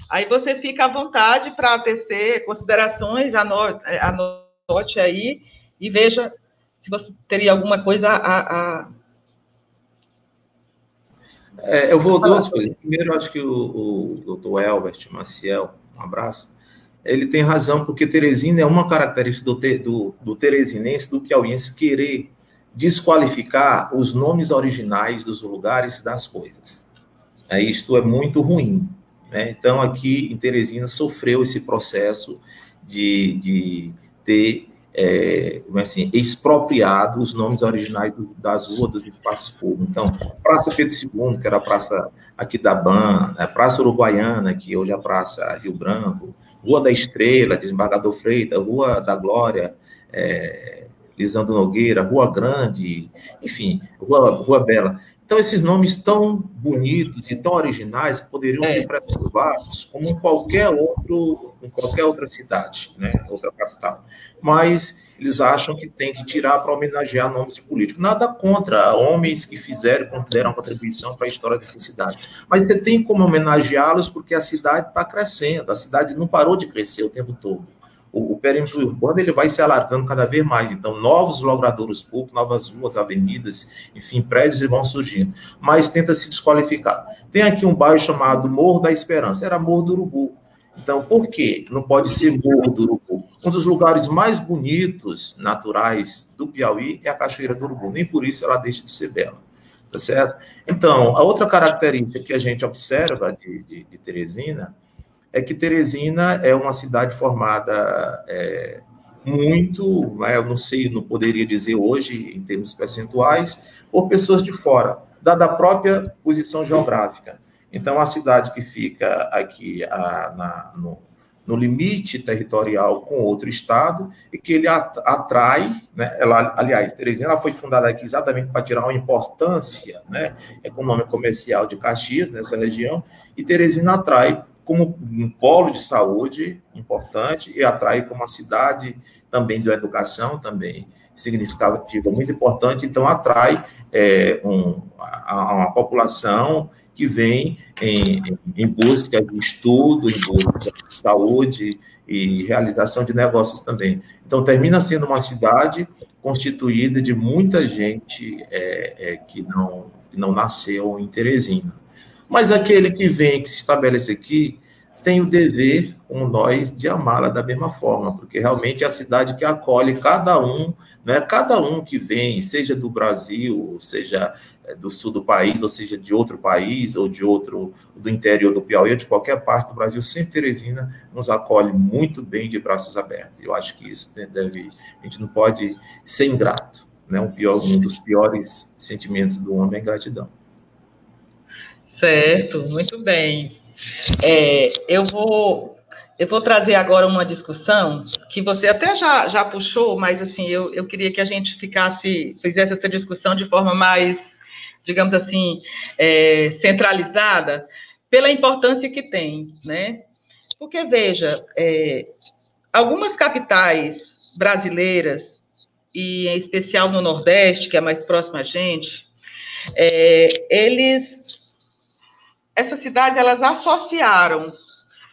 Aí você fica à vontade para tecer considerações, anote aí e veja se você teria alguma coisa a... Eu vou duas coisas. Primeiro, acho que o doutor Elbert Maciel, um abraço, ele tem razão, porque Teresina é uma característica do teresinense, do piauiense, querer desqualificar os nomes originais dos lugares e das coisas. Isto é muito ruim. Né? Então, aqui em Teresina sofreu esse processo de ter expropriado os nomes originais das ruas, dos espaços públicos. Então, Praça Pedro II, que era a praça aqui da BAN, Praça Uruguaiana, que hoje é a Praça Rio Branco, Rua da Estrela, Desembargador Freitas, Rua da Glória, Lisandro Nogueira, Rua Grande, enfim, Rua Bela. Então, esses nomes tão bonitos e tão originais que poderiam ser preservados como em qualquer outra cidade, né, outra capital. Mas eles acham que tem que tirar para homenagear nomes de políticos. Nada contra homens que deram uma contribuição para a história dessa cidade. Mas você tem como homenageá-los porque a cidade está crescendo, a cidade não parou de crescer o tempo todo. O perímetro urbano ele vai se alargando cada vez mais. Então, novos logradouros públicos, novas ruas, avenidas, enfim, prédios vão surgindo. Mas tenta se desqualificar. Tem aqui um bairro chamado Morro da Esperança. Era Morro do Urubu. Então, por quê? Não pode ser Morro do Urubu. Um dos lugares mais bonitos, naturais do Piauí é a Cachoeira do Urubu. Nem por isso ela deixa de ser bela. Tá certo? Então, a outra característica que a gente observa de Teresina é que Teresina é uma cidade formada muito, eu não sei, não poderia dizer hoje, em termos percentuais, por pessoas de fora, dada a própria posição geográfica. Então, a cidade que fica aqui no limite territorial com outro estado, e que ele atrai, né, aliás, Teresina foi fundada aqui exatamente para tirar uma importância, né, econômica comercial de Caxias, nessa região, e Teresina atrai como um polo de saúde importante e atrai como uma cidade também de educação, também significativa, muito importante, então atrai uma população que vêm em busca de estudo, em busca de saúde e realização de negócios também. Então, termina sendo uma cidade constituída de muita gente que não nasceu em Teresina. Mas aquele que vem, que se estabelece aqui, tem o dever, como nós, de amá-la da mesma forma, porque realmente é a cidade que acolhe cada um, né? Cada um que vem, seja do Brasil, seja do sul do país, ou seja de outro país, ou de outro, do interior do Piauí, ou de qualquer parte do Brasil, sempre Teresina nos acolhe muito bem, de braços abertos. Eu acho que isso a gente não pode ser ingrato, né? Um dos piores sentimentos do homem é gratidão. Certo, muito bem. Eu vou trazer agora uma discussão que você até já puxou, mas assim, eu queria que a gente fizesse essa discussão de forma mais, digamos assim, centralizada, pela importância que tem, né? Porque, veja, algumas capitais brasileiras, e em especial no Nordeste, que é mais próximo a gente, essas cidades, elas associaram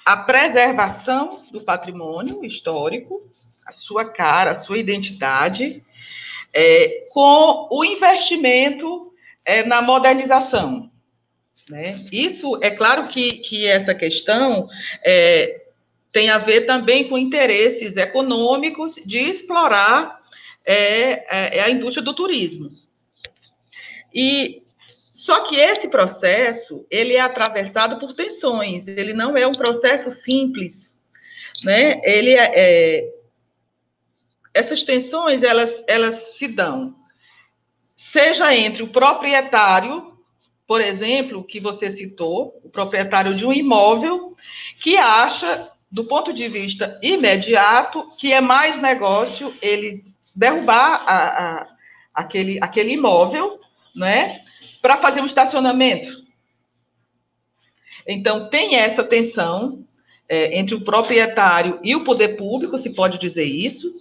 a preservação do patrimônio histórico, a sua cara, a sua identidade, com o investimento na modernização, né? Isso, é claro que essa questão tem a ver também com interesses econômicos de explorar a indústria do turismo. Só que esse processo, ele é atravessado por tensões, ele não é um processo simples, né? Essas tensões, elas se dão, seja entre o proprietário, por exemplo, que você citou, o proprietário de um imóvel, que acha, do ponto de vista imediato, que é mais negócio ele derrubar aquele imóvel, né, para fazer um estacionamento. Então, tem essa tensão entre o proprietário e o poder público, se pode dizer isso.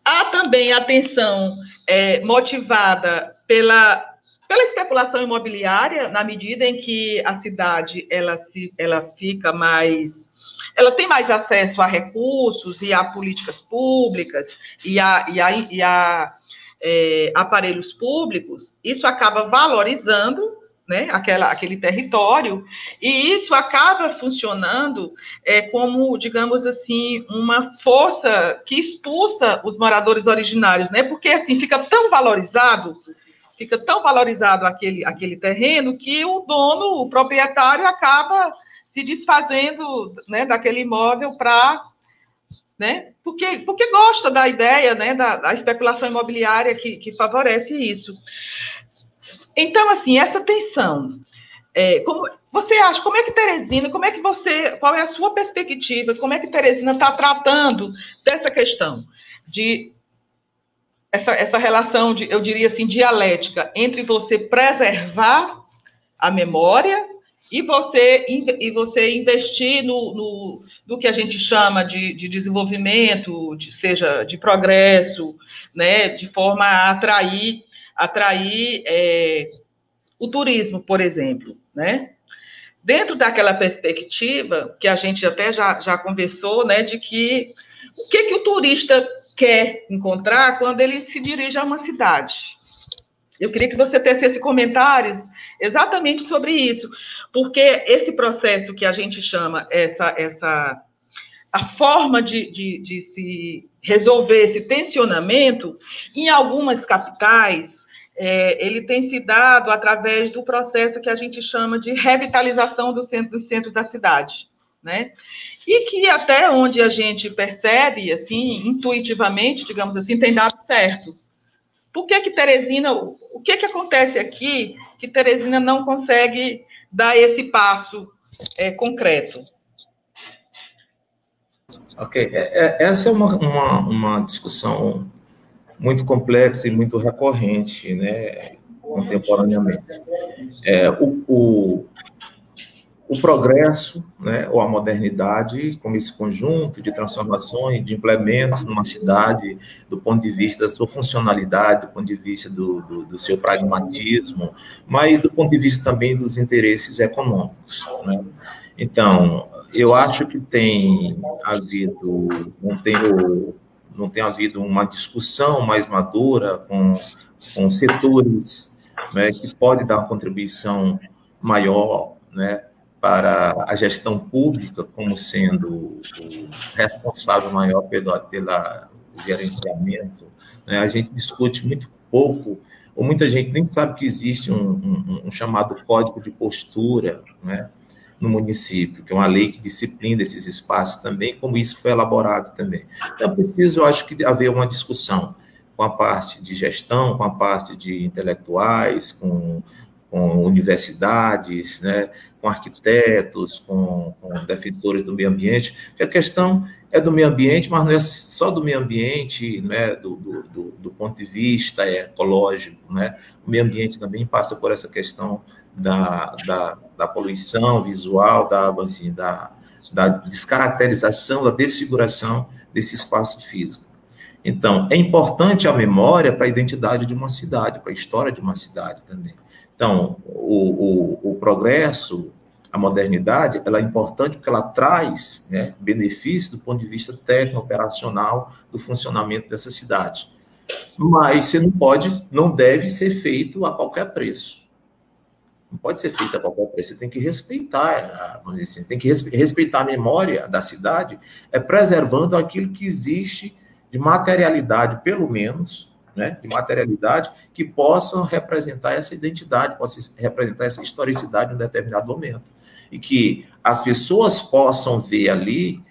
Há também a tensão motivada pela especulação imobiliária, na medida em que a cidade ela fica mais... Ela tem mais acesso a recursos e a políticas públicas e a aparelhos públicos, isso acaba valorizando, né, aquele território, e isso acaba funcionando como, digamos assim, uma força que expulsa os moradores originários, né, porque assim fica tão valorizado aquele terreno que o dono, o proprietário, acaba se desfazendo, né, daquele imóvel para... Né? Porque gosta da ideia, né, da especulação imobiliária que favorece isso. Então, assim, essa tensão, como você acha, como é que Teresina, qual é a sua perspectiva, como é que Teresina está tratando dessa questão, essa relação, eu diria assim, dialética, entre você preservar a memória e você investir no que a gente chama de desenvolvimento, seja de progresso, né, de forma a atrair o turismo, por exemplo, né? Dentro daquela perspectiva que a gente até já conversou, né, de que o que o turista quer encontrar quando ele se dirige a uma cidade. Eu queria que você tecesse comentários exatamente sobre isso, porque esse processo que a gente chama, a forma de se resolver esse tensionamento, em algumas capitais, ele tem se dado através do processo que a gente chama de revitalização do centro da cidade, né? E que até onde a gente percebe, assim, intuitivamente, digamos assim, tem dado certo. Por que Teresina, o que acontece aqui que Teresina não consegue dar esse passo concreto? Ok, essa é uma discussão muito complexa e muito recorrente, né, contemporaneamente. o progresso, né, ou a modernidade, como esse conjunto de transformações, de implementos numa cidade, do ponto de vista da sua funcionalidade, do ponto de vista do seu pragmatismo, mas do ponto de vista também dos interesses econômicos, né? Então, eu acho que não tem havido uma discussão mais madura com setores, né, que pode dar uma contribuição maior, né, para a gestão pública como sendo o responsável maior pelo gerenciamento, né? A gente discute muito pouco, ou muita gente nem sabe que existe um chamado código de postura, né, no município, que é uma lei que disciplina esses espaços também, como isso foi elaborado também. Então, é preciso, eu acho, que haver uma discussão com a parte de gestão, com a parte de intelectuais, com universidades, né, com arquitetos, com defensores do meio ambiente, porque a questão é do meio ambiente, mas não é só do meio ambiente, né, do ponto de vista ecológico, né? O meio ambiente também passa por essa questão da poluição visual, assim, da descaracterização, da desfiguração desse espaço físico. Então, é importante a memória para a identidade de uma cidade, para a história de uma cidade também. Então, o progresso, a modernidade, ela é importante porque ela traz, né, benefícios do ponto de vista técnico, operacional, do funcionamento dessa cidade. Mas você não deve ser feito a qualquer preço. Não pode ser feito a qualquer preço. Você tem que respeitar, vamos dizer assim, tem que respeitar a memória da cidade, preservando aquilo que existe de materialidade, pelo menos, né, de materialidade, que possam representar essa identidade, possam representar essa historicidade em um determinado momento. E que as pessoas possam ver ali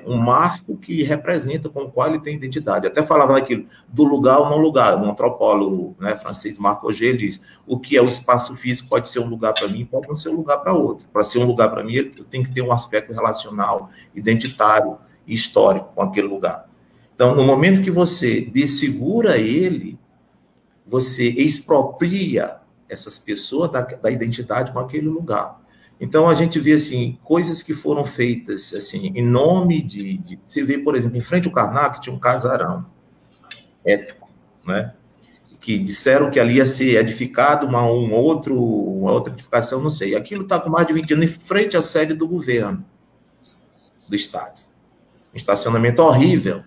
um marco que lhe representa, com o qual ele tem identidade. Até falava daquilo, do lugar ou não lugar. Um antropólogo, né, francês, Marc Augé, diz, o que é o espaço físico pode ser um lugar para mim, pode não ser um lugar para outro. Para ser um lugar para mim, ele tem que ter um aspecto relacional, identitário e histórico com aquele lugar. Então, no momento que você dessegura ele, você expropria essas pessoas da identidade com aquele lugar. Então, a gente vê, assim, coisas que foram feitas, assim, em nome de... Você vê, por exemplo, em frente ao Karnak, tinha um casarão épico, né? Que disseram que ali ia ser edificado uma outra edificação, não sei. Aquilo está com mais de 20 anos em frente à sede do governo do estado. Um estacionamento horrível,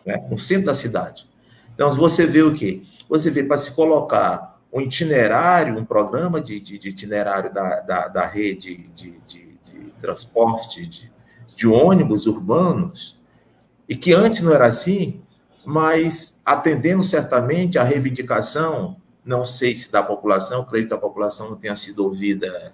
né, no centro da cidade. Então, você vê o quê? Você vê, para se colocar um itinerário, um programa de itinerário da rede de transporte de ônibus urbanos, e que antes não era assim, mas atendendo certamente à reivindicação, não sei se da população, creio que a população não tenha sido ouvida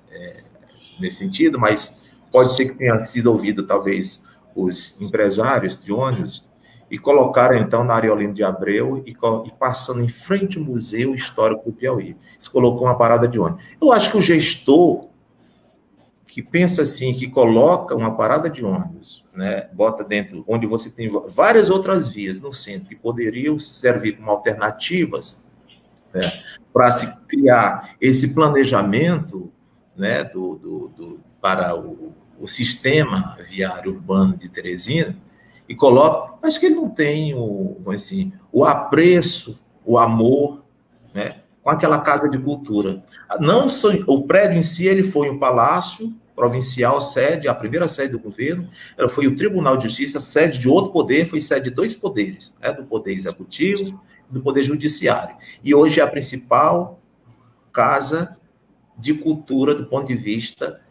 nesse sentido, mas pode ser que tenha sido ouvida, talvez, os empresários de ônibus, e colocaram, então, na Areolino de Abreu e passando em frente ao Museu Histórico do Piauí. Se colocou uma parada de ônibus. Eu acho que o gestor que pensa assim, que coloca uma parada de ônibus, né, bota dentro, onde você tem várias outras vias no centro que poderiam servir como alternativas, né, para se criar esse planejamento, né, para o sistema viário urbano de Teresina, e coloca, acho que ele não tem o apreço, o amor, né, com aquela casa de cultura. Não só, o prédio em si, ele foi um palácio provincial, a primeira sede do governo, ela foi o Tribunal de Justiça, sede de outro poder, foi sede de dois poderes, né, do Poder Executivo e do Poder Judiciário. E hoje é a principal casa de cultura do ponto de vista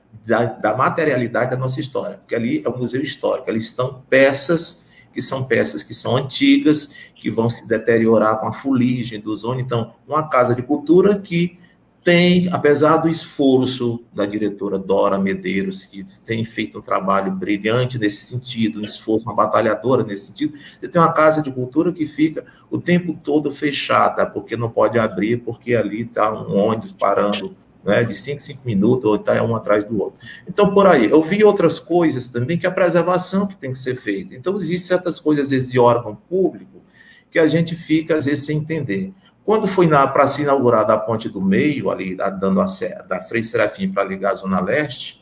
da materialidade da nossa história, porque ali é um museu histórico, ali estão peças que são antigas, que vão se deteriorar com a fuligem do ozônio. Então, uma casa de cultura que tem, apesar do esforço da diretora Dora Medeiros, que tem feito um trabalho brilhante nesse sentido, um esforço, uma batalhadora nesse sentido, você tem uma casa de cultura que fica o tempo todo fechada, porque não pode abrir, porque ali está um ônibus parando, né, de 5 minutos, ou está um atrás do outro. Então, por aí, eu vi outras coisas também, que é a preservação que tem que ser feita. Então, existem certas coisas, às vezes, de órgão público, que a gente fica, às vezes, sem entender. Quando foi para se inaugurar a Ponte do Meio, ali dando da Frei Serafim para ligar a Zona Leste,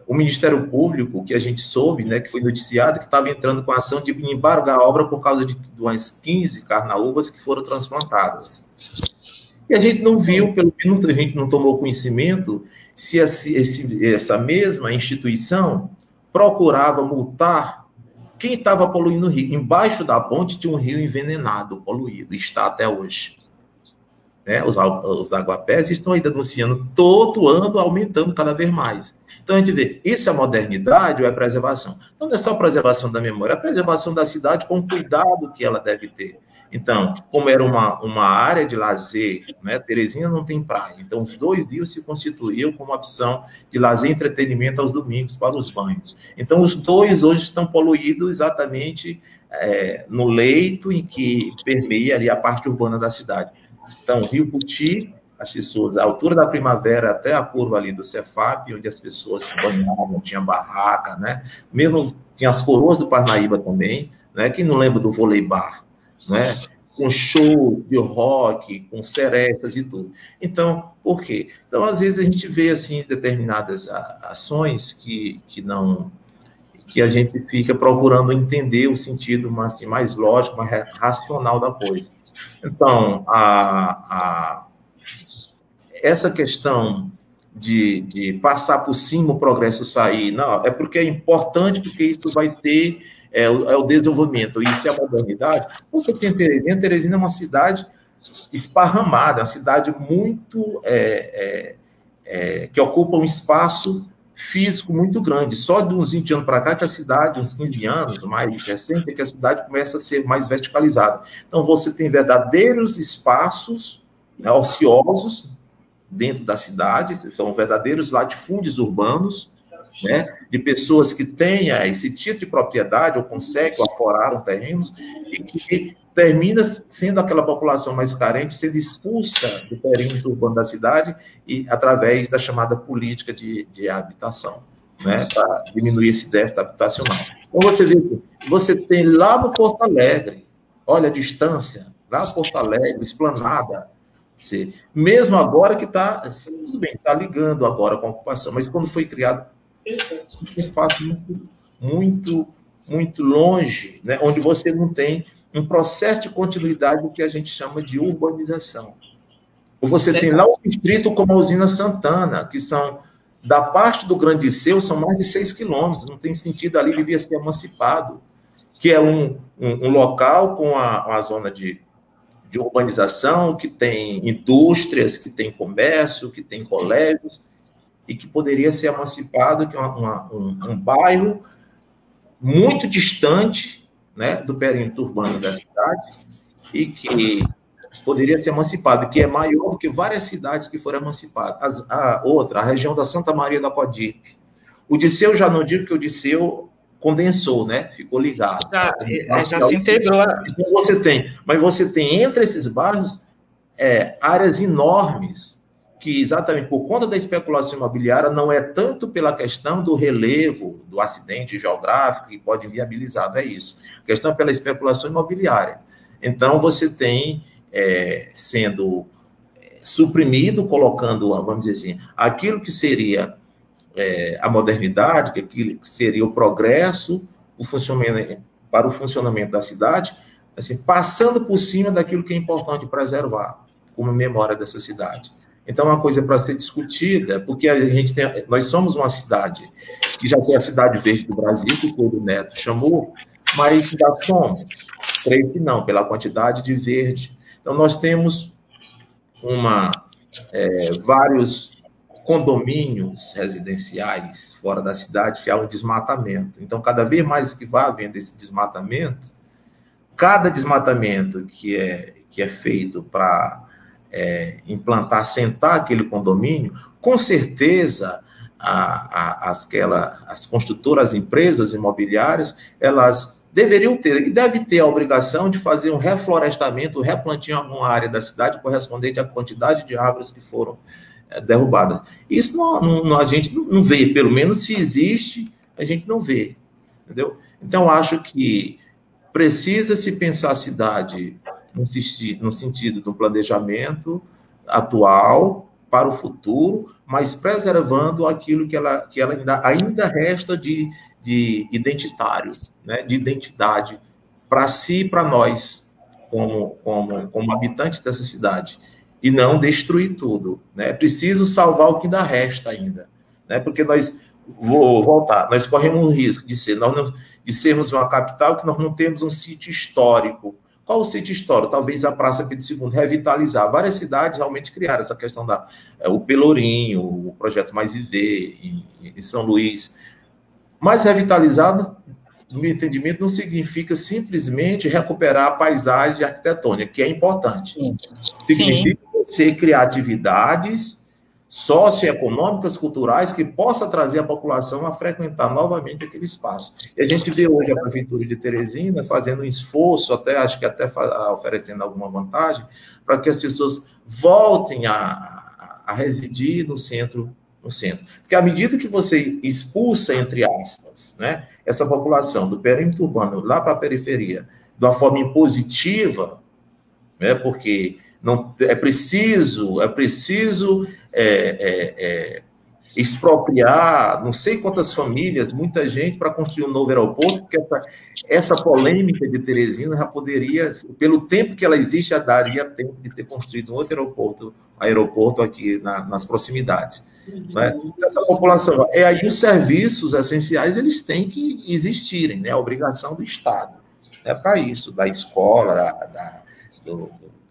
o Ministério Público, que a gente soube, né, que foi noticiado, que estava entrando com a ação de embargar a obra por causa de umas 15 carnaúbas que foram transplantadas. E a gente não viu, pelo menos a gente não tomou conhecimento, se essa mesma instituição procurava multar quem estava poluindo o rio. Embaixo da ponte tinha um rio envenenado, poluído, está até hoje. Né? Os aguapés estão aí denunciando todo ano, aumentando cada vez mais. Então a gente vê, isso é modernidade ou é preservação? Então não é só preservação da memória, é a preservação da cidade com o cuidado que ela deve ter. Então, como era uma área de lazer, né? Teresina não tem praia, então os 2 dias se constituíam como opção de lazer e entretenimento aos domingos para os banhos. Então os 2 hoje estão poluídos exatamente no leito em que permeia ali a parte urbana da cidade. Então, Rio Puti, as pessoas, a altura da Primavera até a curva ali do Cefap, onde as pessoas se banhavam, tinha barraca, né? Mesmo tinha as coroas do Parnaíba também, né? Quem não lembra do vôlei bar, né? Com show de rock, com serestas e tudo. Então, por quê? Então, às vezes a gente vê assim determinadas ações que a gente fica procurando entender o sentido assim, mais lógico, mais racional da coisa. Então, essa questão de passar por cima o progresso sair, não, é porque é importante, porque isso vai ter o desenvolvimento, isso é a modernidade. Você tem Teresina é uma cidade esparramada, uma cidade muito que ocupa um espaço físico muito grande. Só de uns 20 anos para cá que a cidade, uns 15 anos, mais recente, é que a cidade começa a ser mais verticalizada. Então, você tem verdadeiros espaços, né, ociosos dentro da cidade, são verdadeiros latifúndios urbanos, né, de pessoas que têm esse tipo de propriedade ou conseguem ou aforaram terrenos e que termina sendo aquela população mais carente, sendo expulsa do perímetro urbano da cidade e através da chamada política de habitação, né, para diminuir esse déficit habitacional. Então, você vê assim, você tem lá no Porto Alegre, olha a distância, lá no Porto Alegre, Esplanada, mesmo agora que está, tudo bem, está ligando agora com a ocupação, mas quando foi criado, um espaço muito, muito longe, né, onde você não tem um processo de continuidade do que a gente chama de urbanização. Ou você tem lá um distrito como a Usina Santana, que são, da parte do Grande Liceu, são mais de 6 quilômetros, não tem sentido ali, devia ser emancipado, que é um local com a zona de urbanização, que tem indústrias, que tem comércio, que tem colégios, e que poderia ser emancipado, que é um bairro muito distante, né, do perímetro urbano da cidade, e que poderia ser emancipado, que é maior do que várias cidades que foram emancipadas. A região da Santa Maria da Codipe. O Disseu, já não digo que o Disseu condensou, né? Ficou ligado. Já se integrou. Então você tem entre esses bairros áreas enormes, que exatamente por conta da especulação imobiliária, não é tanto pela questão do relevo, do acidente geográfico, que pode inviabilizar, não é isso. A questão é pela especulação imobiliária. Então, você tem sendo suprimido, colocando, vamos dizer assim, aquilo que seria a modernidade, aquilo que seria o progresso, para o funcionamento da cidade, assim, passando por cima daquilo que é importante preservar, como memória dessa cidade. Então, é uma coisa para ser discutida, porque nós somos uma cidade que já tem a cidade verde do Brasil, que o Cláudio Neto chamou, mas já somos, creio que não, pela quantidade de verde. Então, nós temos vários condomínios residenciais fora da cidade que há um desmatamento. Então, cada vez mais que vai havendo esse desmatamento, cada desmatamento que é feito para implantar, assentar aquele condomínio, com certeza as construtoras, as empresas imobiliárias, elas deveriam ter, e deve ter a obrigação de fazer um reflorestamento, um replantio em alguma área da cidade correspondente à quantidade de árvores que foram derrubadas. Isso a gente não vê, pelo menos se existe, a gente não vê, entendeu? Então, acho que precisa se pensar a cidade no sentido do planejamento atual para o futuro, mas preservando aquilo que ela ainda resta de identitário, né, de identidade para si e para nós, como habitantes dessa cidade, e não destruir tudo. Né? É preciso salvar o que ainda resta ainda, né? Porque vou voltar, nós corremos o risco de sermos uma capital que nós não temos um sítio histórico. Qual o sítio histórico? Talvez a Praça Pedro II, revitalizar. Várias cidades realmente criaram essa questão o Pelourinho, o Projeto Mais Viver, em São Luís. Mas revitalizado, no meu entendimento, não significa simplesmente recuperar a paisagem arquitetônica, que é importante. Significa você criar atividades socioeconômicas, culturais, que possa trazer a população a frequentar novamente aquele espaço. E a gente vê hoje a Prefeitura de Teresina fazendo um esforço, acho que até oferecendo alguma vantagem, para que as pessoas voltem a residir no centro. Porque à medida que você expulsa, entre aspas, né, essa população do perímetro urbano lá para a periferia, de uma forma impositiva, né, porque não é preciso expropriar não sei quantas famílias, muita gente, para construir um novo aeroporto, porque essa polêmica de Teresina já poderia, pelo tempo que ela existe, já daria tempo de ter construído um outro aeroporto aqui nas proximidades. Né? Essa população, aí os serviços essenciais, eles têm que existirem, né? A obrigação do Estado, né? Para isso, da escola, da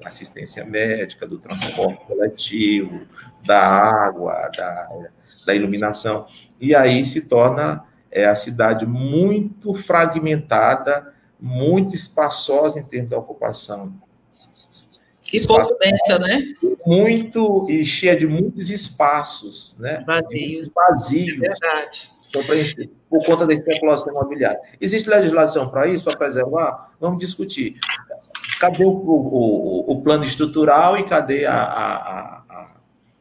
assistência médica, do transporte coletivo, da água, da iluminação. E aí se torna a cidade muito fragmentada, muito espaçosa em termos da ocupação. Que pouco densa, né? Muito, e cheia de muitos espaços, né? Vazios. É verdade. São preenchidos por conta da especulação imobiliária. Existe legislação para isso, para preservar? Vamos discutir. Cadê o plano estrutural e cadê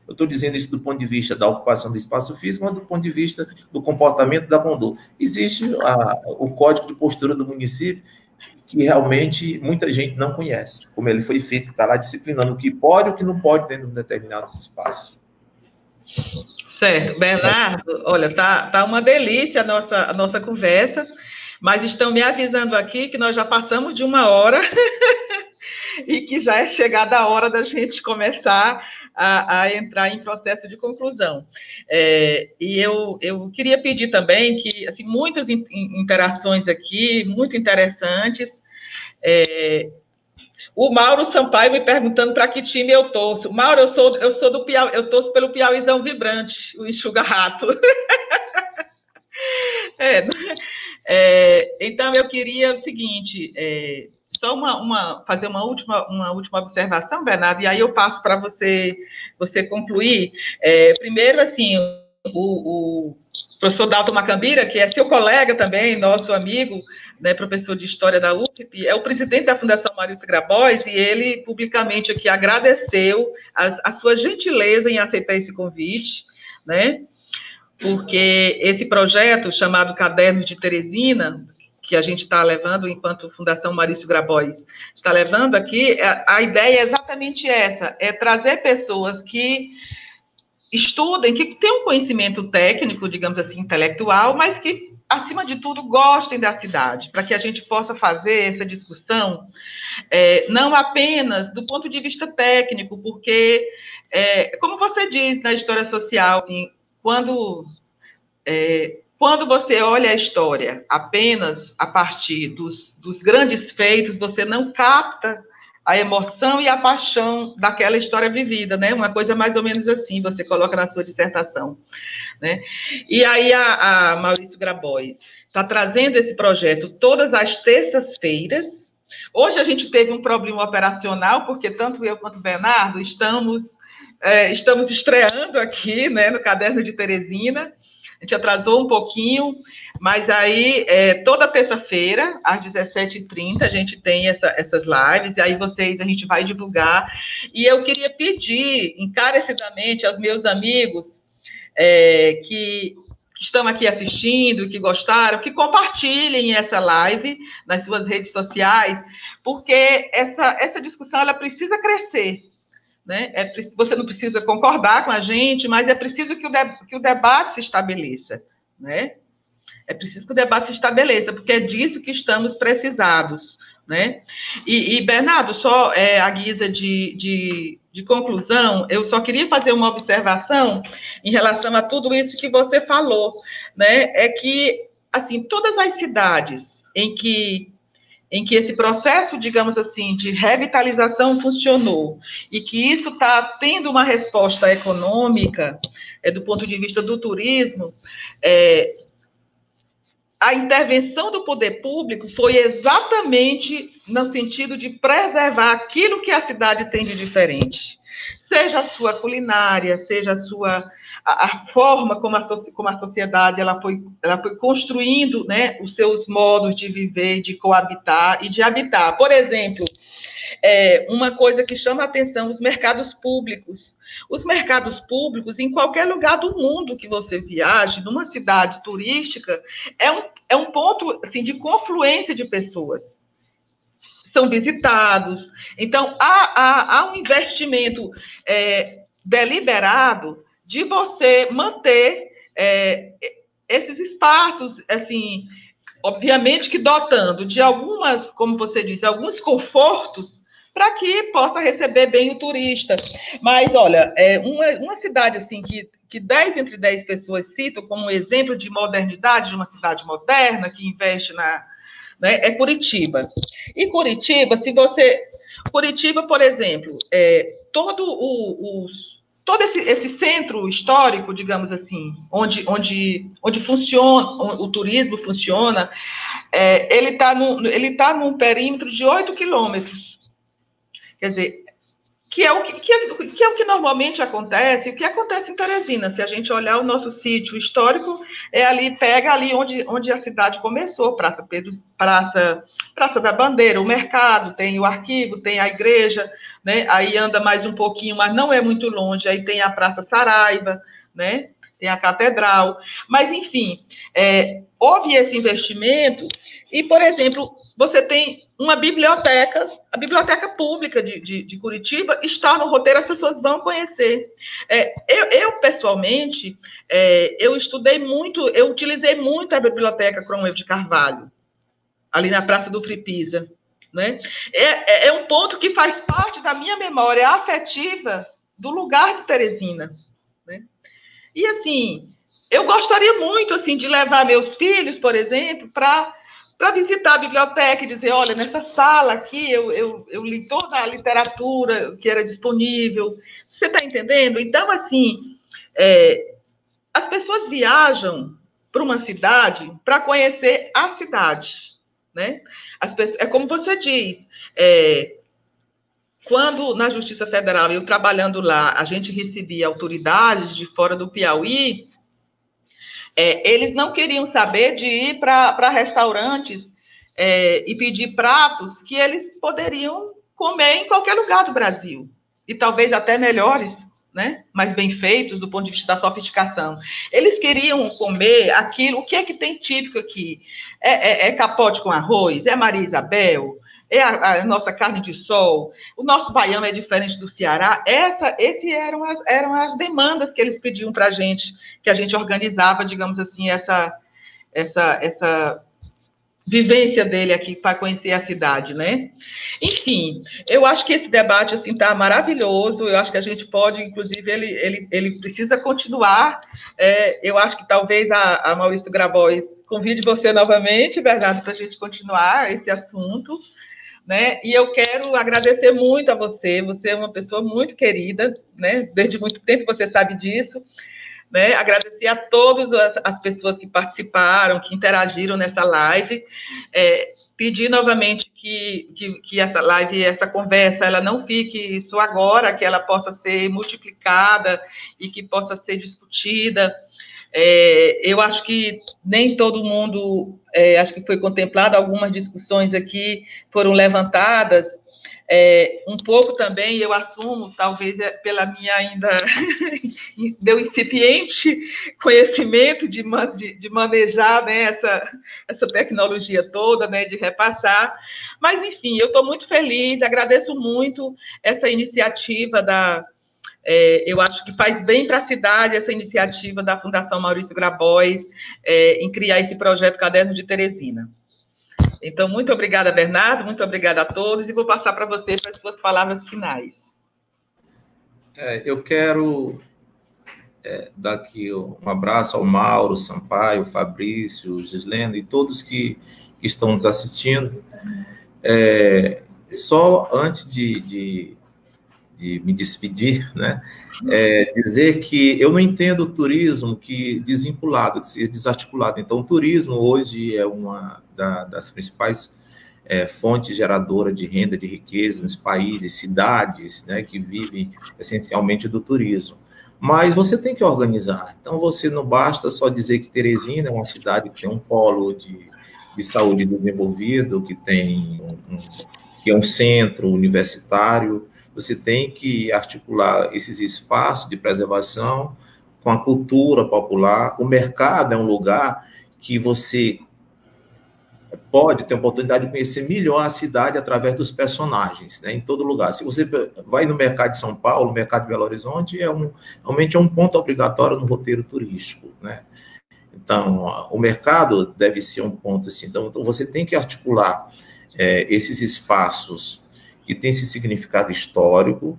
eu estou dizendo isso do ponto de vista da ocupação do espaço físico, mas do ponto de vista do comportamento da conduta. Existe o Código de Postura do município, que realmente muita gente não conhece, como ele foi feito, que está lá disciplinando o que pode e o que não pode dentro de um determinado espaço. Certo. Bernardo, olha, tá uma delícia a nossa conversa, mas estão me avisando aqui que nós já passamos de 1 hora e que já é chegada a hora da gente começar a entrar em processo de conclusão. E eu queria pedir também que, assim, muitas interações aqui, muito interessantes. O Mauro Sampaio me perguntando para que time eu torço. Mauro, eu sou do Piauí, eu torço pelo Piauizão Vibrante, o Enxuga-Rato. Então, eu queria o seguinte, só fazer uma última observação, Bernardo, e aí eu passo para você concluir. Primeiro, assim, o professor Dalton Macambira, que é seu colega também, nosso amigo, né, professor de História da UFP, é o presidente da Fundação Maurício Grabois, e ele publicamente aqui agradeceu a sua gentileza em aceitar esse convite, né, porque esse projeto chamado Cadernos de Teresina, que a gente está levando enquanto Fundação Maurício Grabois está levando aqui, a ideia é exatamente essa, é trazer pessoas que estudem, que tenham um conhecimento técnico, digamos assim, intelectual, mas que, acima de tudo, gostem da cidade, para que a gente possa fazer essa discussão, não apenas do ponto de vista técnico, porque, como você diz na história social, assim, quando você olha a história apenas a partir dos grandes feitos, você não capta a emoção e a paixão daquela história vivida, né? Uma coisa mais ou menos assim, você coloca na sua dissertação, né? E aí a Maurício Grabois está trazendo esse projeto todas as terças-feiras. Hoje a gente teve um problema operacional, porque tanto eu quanto o Bernardo estamos estreando aqui, né, no Caderno de Teresina. A gente atrasou um pouquinho, mas aí toda terça-feira, às 17h30, a gente tem essas lives, e aí a gente vai divulgar. E eu queria pedir encarecidamente aos meus amigos que que estão aqui assistindo, que gostaram, que compartilhem essa live nas suas redes sociais, porque essa discussão ela precisa crescer, né? Você não precisa concordar com a gente, mas é preciso que o debate se estabeleça, né? É preciso que o debate se estabeleça, porque é disso que estamos precisados, né? E Bernardo, só a guisa de conclusão, eu só queria fazer uma observação em relação a tudo isso que você falou, né? É que, assim, todas as cidades em que esse processo, digamos assim, de revitalização funcionou e que isso está tendo uma resposta econômica, do ponto de vista do turismo, a intervenção do poder público foi exatamente no sentido de preservar aquilo que a cidade tem de diferente. Seja a sua culinária, seja a forma como a sociedade ela foi construindo, né, os seus modos de viver, de coabitar e de habitar. Por exemplo, uma coisa que chama a atenção, os mercados públicos. Os mercados públicos, em qualquer lugar do mundo que você viaje, numa cidade turística, é um ponto assim, de confluência de pessoas. São visitados. Então, há um investimento deliberado de você manter esses espaços, assim, obviamente que dotando de algumas, como você disse, alguns confortos para que possa receber bem o turista. Mas, olha, uma cidade assim que 10 entre 10 pessoas citam como um exemplo de modernidade, de uma cidade moderna, que investe né, é Curitiba. E Curitiba, Curitiba, por exemplo, todo esse centro histórico, digamos assim, onde funciona, o turismo funciona, ele está num perímetro de 8 quilômetros. Quer dizer, que é o que normalmente acontece, o que acontece em Teresina. Se a gente olhar o nosso sítio histórico, pega ali onde a cidade começou, Praça da Bandeira, o mercado, tem o arquivo, tem a igreja, né? Aí anda mais um pouquinho, mas não é muito longe, aí tem a Praça Saraiva, né? Tem a catedral. Mas, enfim, houve esse investimento e, por exemplo, você tem uma biblioteca, a biblioteca pública de Curitiba está no roteiro, as pessoas vão conhecer. Eu pessoalmente, eu estudei muito, eu utilizei muito a biblioteca Cromwell de Carvalho, ali na Praça do Fripisa, né? É um ponto que faz parte da minha memória afetiva do lugar de Teresina, né? E, assim, eu gostaria muito, assim, de levar meus filhos, por exemplo, para visitar a biblioteca e dizer, olha, nessa sala aqui eu li toda a literatura que era disponível. Você está entendendo? Então, assim, as pessoas viajam para uma cidade para conhecer a cidade, né? É como você diz, quando na Justiça Federal, eu trabalhando lá, a gente recebia autoridades de fora do Piauí, eles não queriam saber de ir para restaurantes e pedir pratos que eles poderiam comer em qualquer lugar do Brasil. E talvez até melhores, né? Mais bem feitos do ponto de vista da sofisticação. Eles queriam comer aquilo, o que é que tem típico aqui? Capote com arroz? É Maria Isabel? É a nossa carne de sol, o nosso baião é diferente do Ceará. Essas eram as demandas que eles pediam para a gente, que a gente organizava, digamos assim, essa vivência dele aqui para conhecer a cidade, né? Enfim, eu acho que esse debate assim está maravilhoso. Eu acho que a gente pode, inclusive, ele precisa continuar. Eu acho que talvez a Maurício Grabois convide você novamente, Bernardo, para a gente continuar esse assunto. Né? E eu quero agradecer muito a você. Você é uma pessoa muito querida, né? Desde muito tempo você sabe disso, né? Agradecer a todas as pessoas que participaram, que interagiram nessa live. Pedir novamente que essa live, essa conversa, ela não fique só agora, que ela possa ser multiplicada e que possa ser discutida. Eu acho que nem todo mundo, acho que foi contemplado, algumas discussões aqui foram levantadas, Um pouco também, eu assumo, talvez pela minha ainda meu incipiente conhecimento de manejar, né, essa tecnologia toda, né, de repassar. Mas, enfim, eu estou muito feliz, agradeço muito essa iniciativa eu acho que faz bem para a cidade essa iniciativa da Fundação Maurício Grabois em criar esse projeto Caderno de Teresina. Então, muito obrigada, Bernardo, muito obrigada a todos, e vou passar para você para as suas palavras finais. Eu quero dar aqui um abraço ao Mauro Sampaio, Fabrício, Gislene e todos que estão nos assistindo. Só antes de me despedir, né, dizer que eu não entendo o turismo desvinculado, que seja desarticulado. Então, o turismo hoje é uma das principais fontes geradoras de renda, de riqueza nos países, cidades, né, que vivem essencialmente do turismo. Mas você tem que organizar. Então, você não basta só dizer que Teresina é uma cidade que tem um polo de saúde desenvolvido, que é um centro universitário. Você tem que articular esses espaços de preservação com a cultura popular. O mercado é um lugar que você pode ter a oportunidade de conhecer melhor a cidade através dos personagens, né, em todo lugar. Se você vai no mercado de São Paulo, no mercado de Belo Horizonte, realmente é um ponto obrigatório no roteiro turístico, né? Então, o mercado deve ser um ponto assim. Então você tem que articular esses espaços que têm esse significado histórico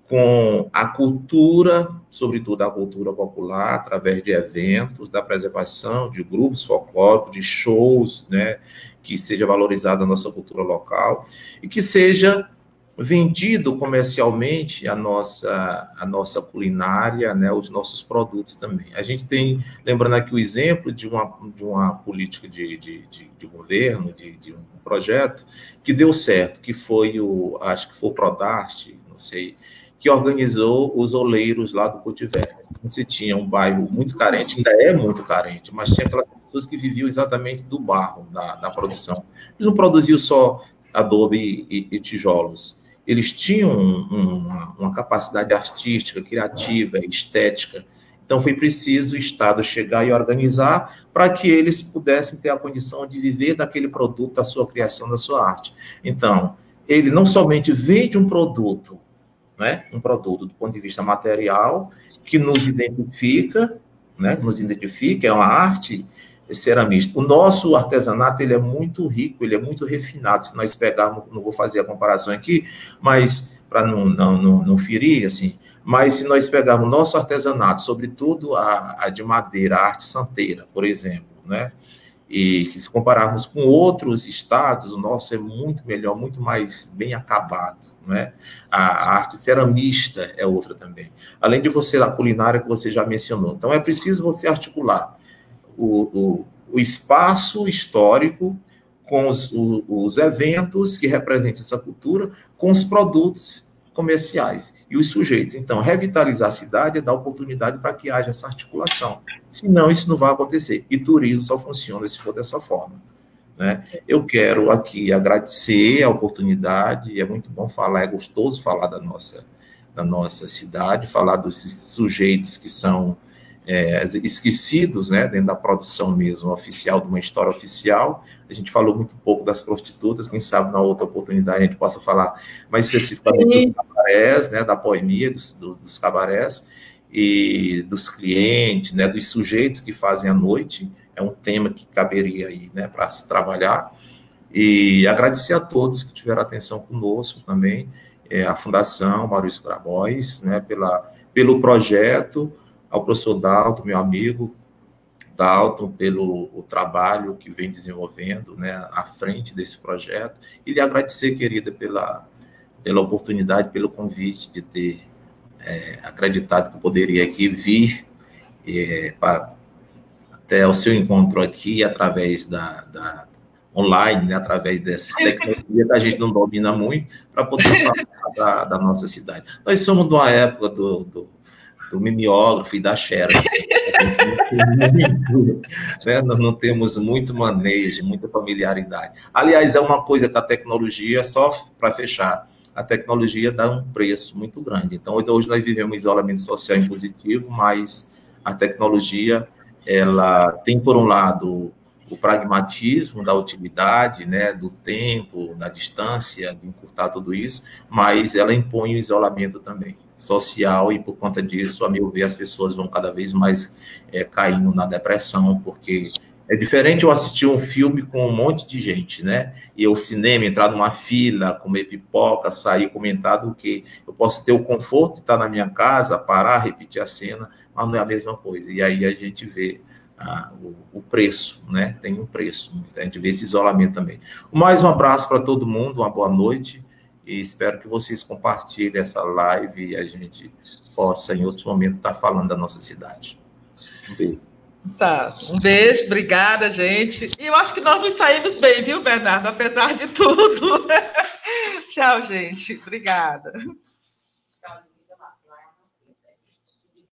com a cultura, sobretudo a cultura popular, através de eventos, da preservação de grupos folclóricos, de shows, né, que seja valorizada a nossa cultura local e que seja vendido comercialmente a nossa culinária, né, os nossos produtos também. A gente tem, lembrando aqui o exemplo de uma política de governo, de um projeto que deu certo, que foi acho que foi o Prodarte, não sei, que organizou os oleiros lá do Porto Velho. Você tinha um bairro muito carente, ainda é muito carente, mas tinha aquelas pessoas que viviam exatamente do barro, da produção. Eles não produziam só adobe e tijolos. Eles tinham uma capacidade artística, criativa, estética. Então, foi preciso o Estado chegar e organizar para que eles pudessem ter a condição de viver daquele produto, da sua criação, da sua arte. Então, ele não somente vende um produto, né, um produto do ponto de vista material, que nos identifica, né, é uma arte ceramista. O nosso artesanato, ele é muito rico, ele é muito refinado. Se nós pegarmos, não vou fazer a comparação aqui, mas para não ferir, assim, mas se nós pegarmos o nosso artesanato, sobretudo a de madeira, a arte santeira, por exemplo, né, e se compararmos com outros estados, o nosso é muito melhor, muito mais bem acabado, né? A arte ceramista é outra também. Além de a culinária que você já mencionou. Então, é preciso você articular o espaço histórico com os eventos que representam essa cultura, com os produtos comerciais e os sujeitos. Então, revitalizar a cidade é dar oportunidade para que haja essa articulação. Senão, isso não vai acontecer. E turismo só funciona se for dessa forma, né? Eu quero aqui agradecer a oportunidade, é muito bom falar, é gostoso falar da nossa cidade, falar dos sujeitos que são esquecidos, né, dentro da produção mesmo oficial, de uma história oficial. A gente falou muito pouco das prostitutas, quem sabe na outra oportunidade a gente possa falar mais especificamente dos cabarés, né, da poemia, dos cabarés, e dos clientes, né, dos sujeitos que fazem a noite. É um tema que caberia aí, né, para se trabalhar. E agradecer a todos que tiveram atenção conosco também, a Fundação Maurício Grabois, né, pelo projeto, ao professor Dalton, meu amigo Dalton, pelo trabalho que vem desenvolvendo, né, à frente desse projeto, e lhe agradecer, querida, pela oportunidade, pelo convite de ter acreditado que eu poderia aqui vir até o seu encontro aqui, através da online, né, através dessas tecnologias que a gente não domina muito, para poder falar da nossa cidade. Nós somos de uma época do mimeógrafo e da xerox, né? Nós não temos muito manejo, muita familiaridade. Aliás, é uma coisa que a tecnologia, só para fechar, a tecnologia dá um preço muito grande. Então, hoje nós vivemos um isolamento social impositivo, mas a tecnologia, ela tem, por um lado, o pragmatismo da utilidade, né, do tempo, da distância, de encurtar tudo isso, mas ela impõe o isolamento também social, e por conta disso, a meu ver, as pessoas vão cada vez mais caindo na depressão, porque é diferente eu assistir um filme com um monte de gente, né? E o cinema, entrar numa fila, comer pipoca, sair, comentar, do que eu posso ter o conforto de estar na minha casa, parar, repetir a cena, mas não é a mesma coisa. E aí a gente vê o preço, né? Tem um preço. A gente vê esse isolamento também. Mais um abraço para todo mundo, uma boa noite, e espero que vocês compartilhem essa live e a gente possa, em outros momentos, estar falando da nossa cidade. Um beijo. Tá, um beijo, obrigada, gente. E eu acho que nós nos saímos bem, viu, Bernardo? Apesar de tudo. Tchau, gente. Obrigada.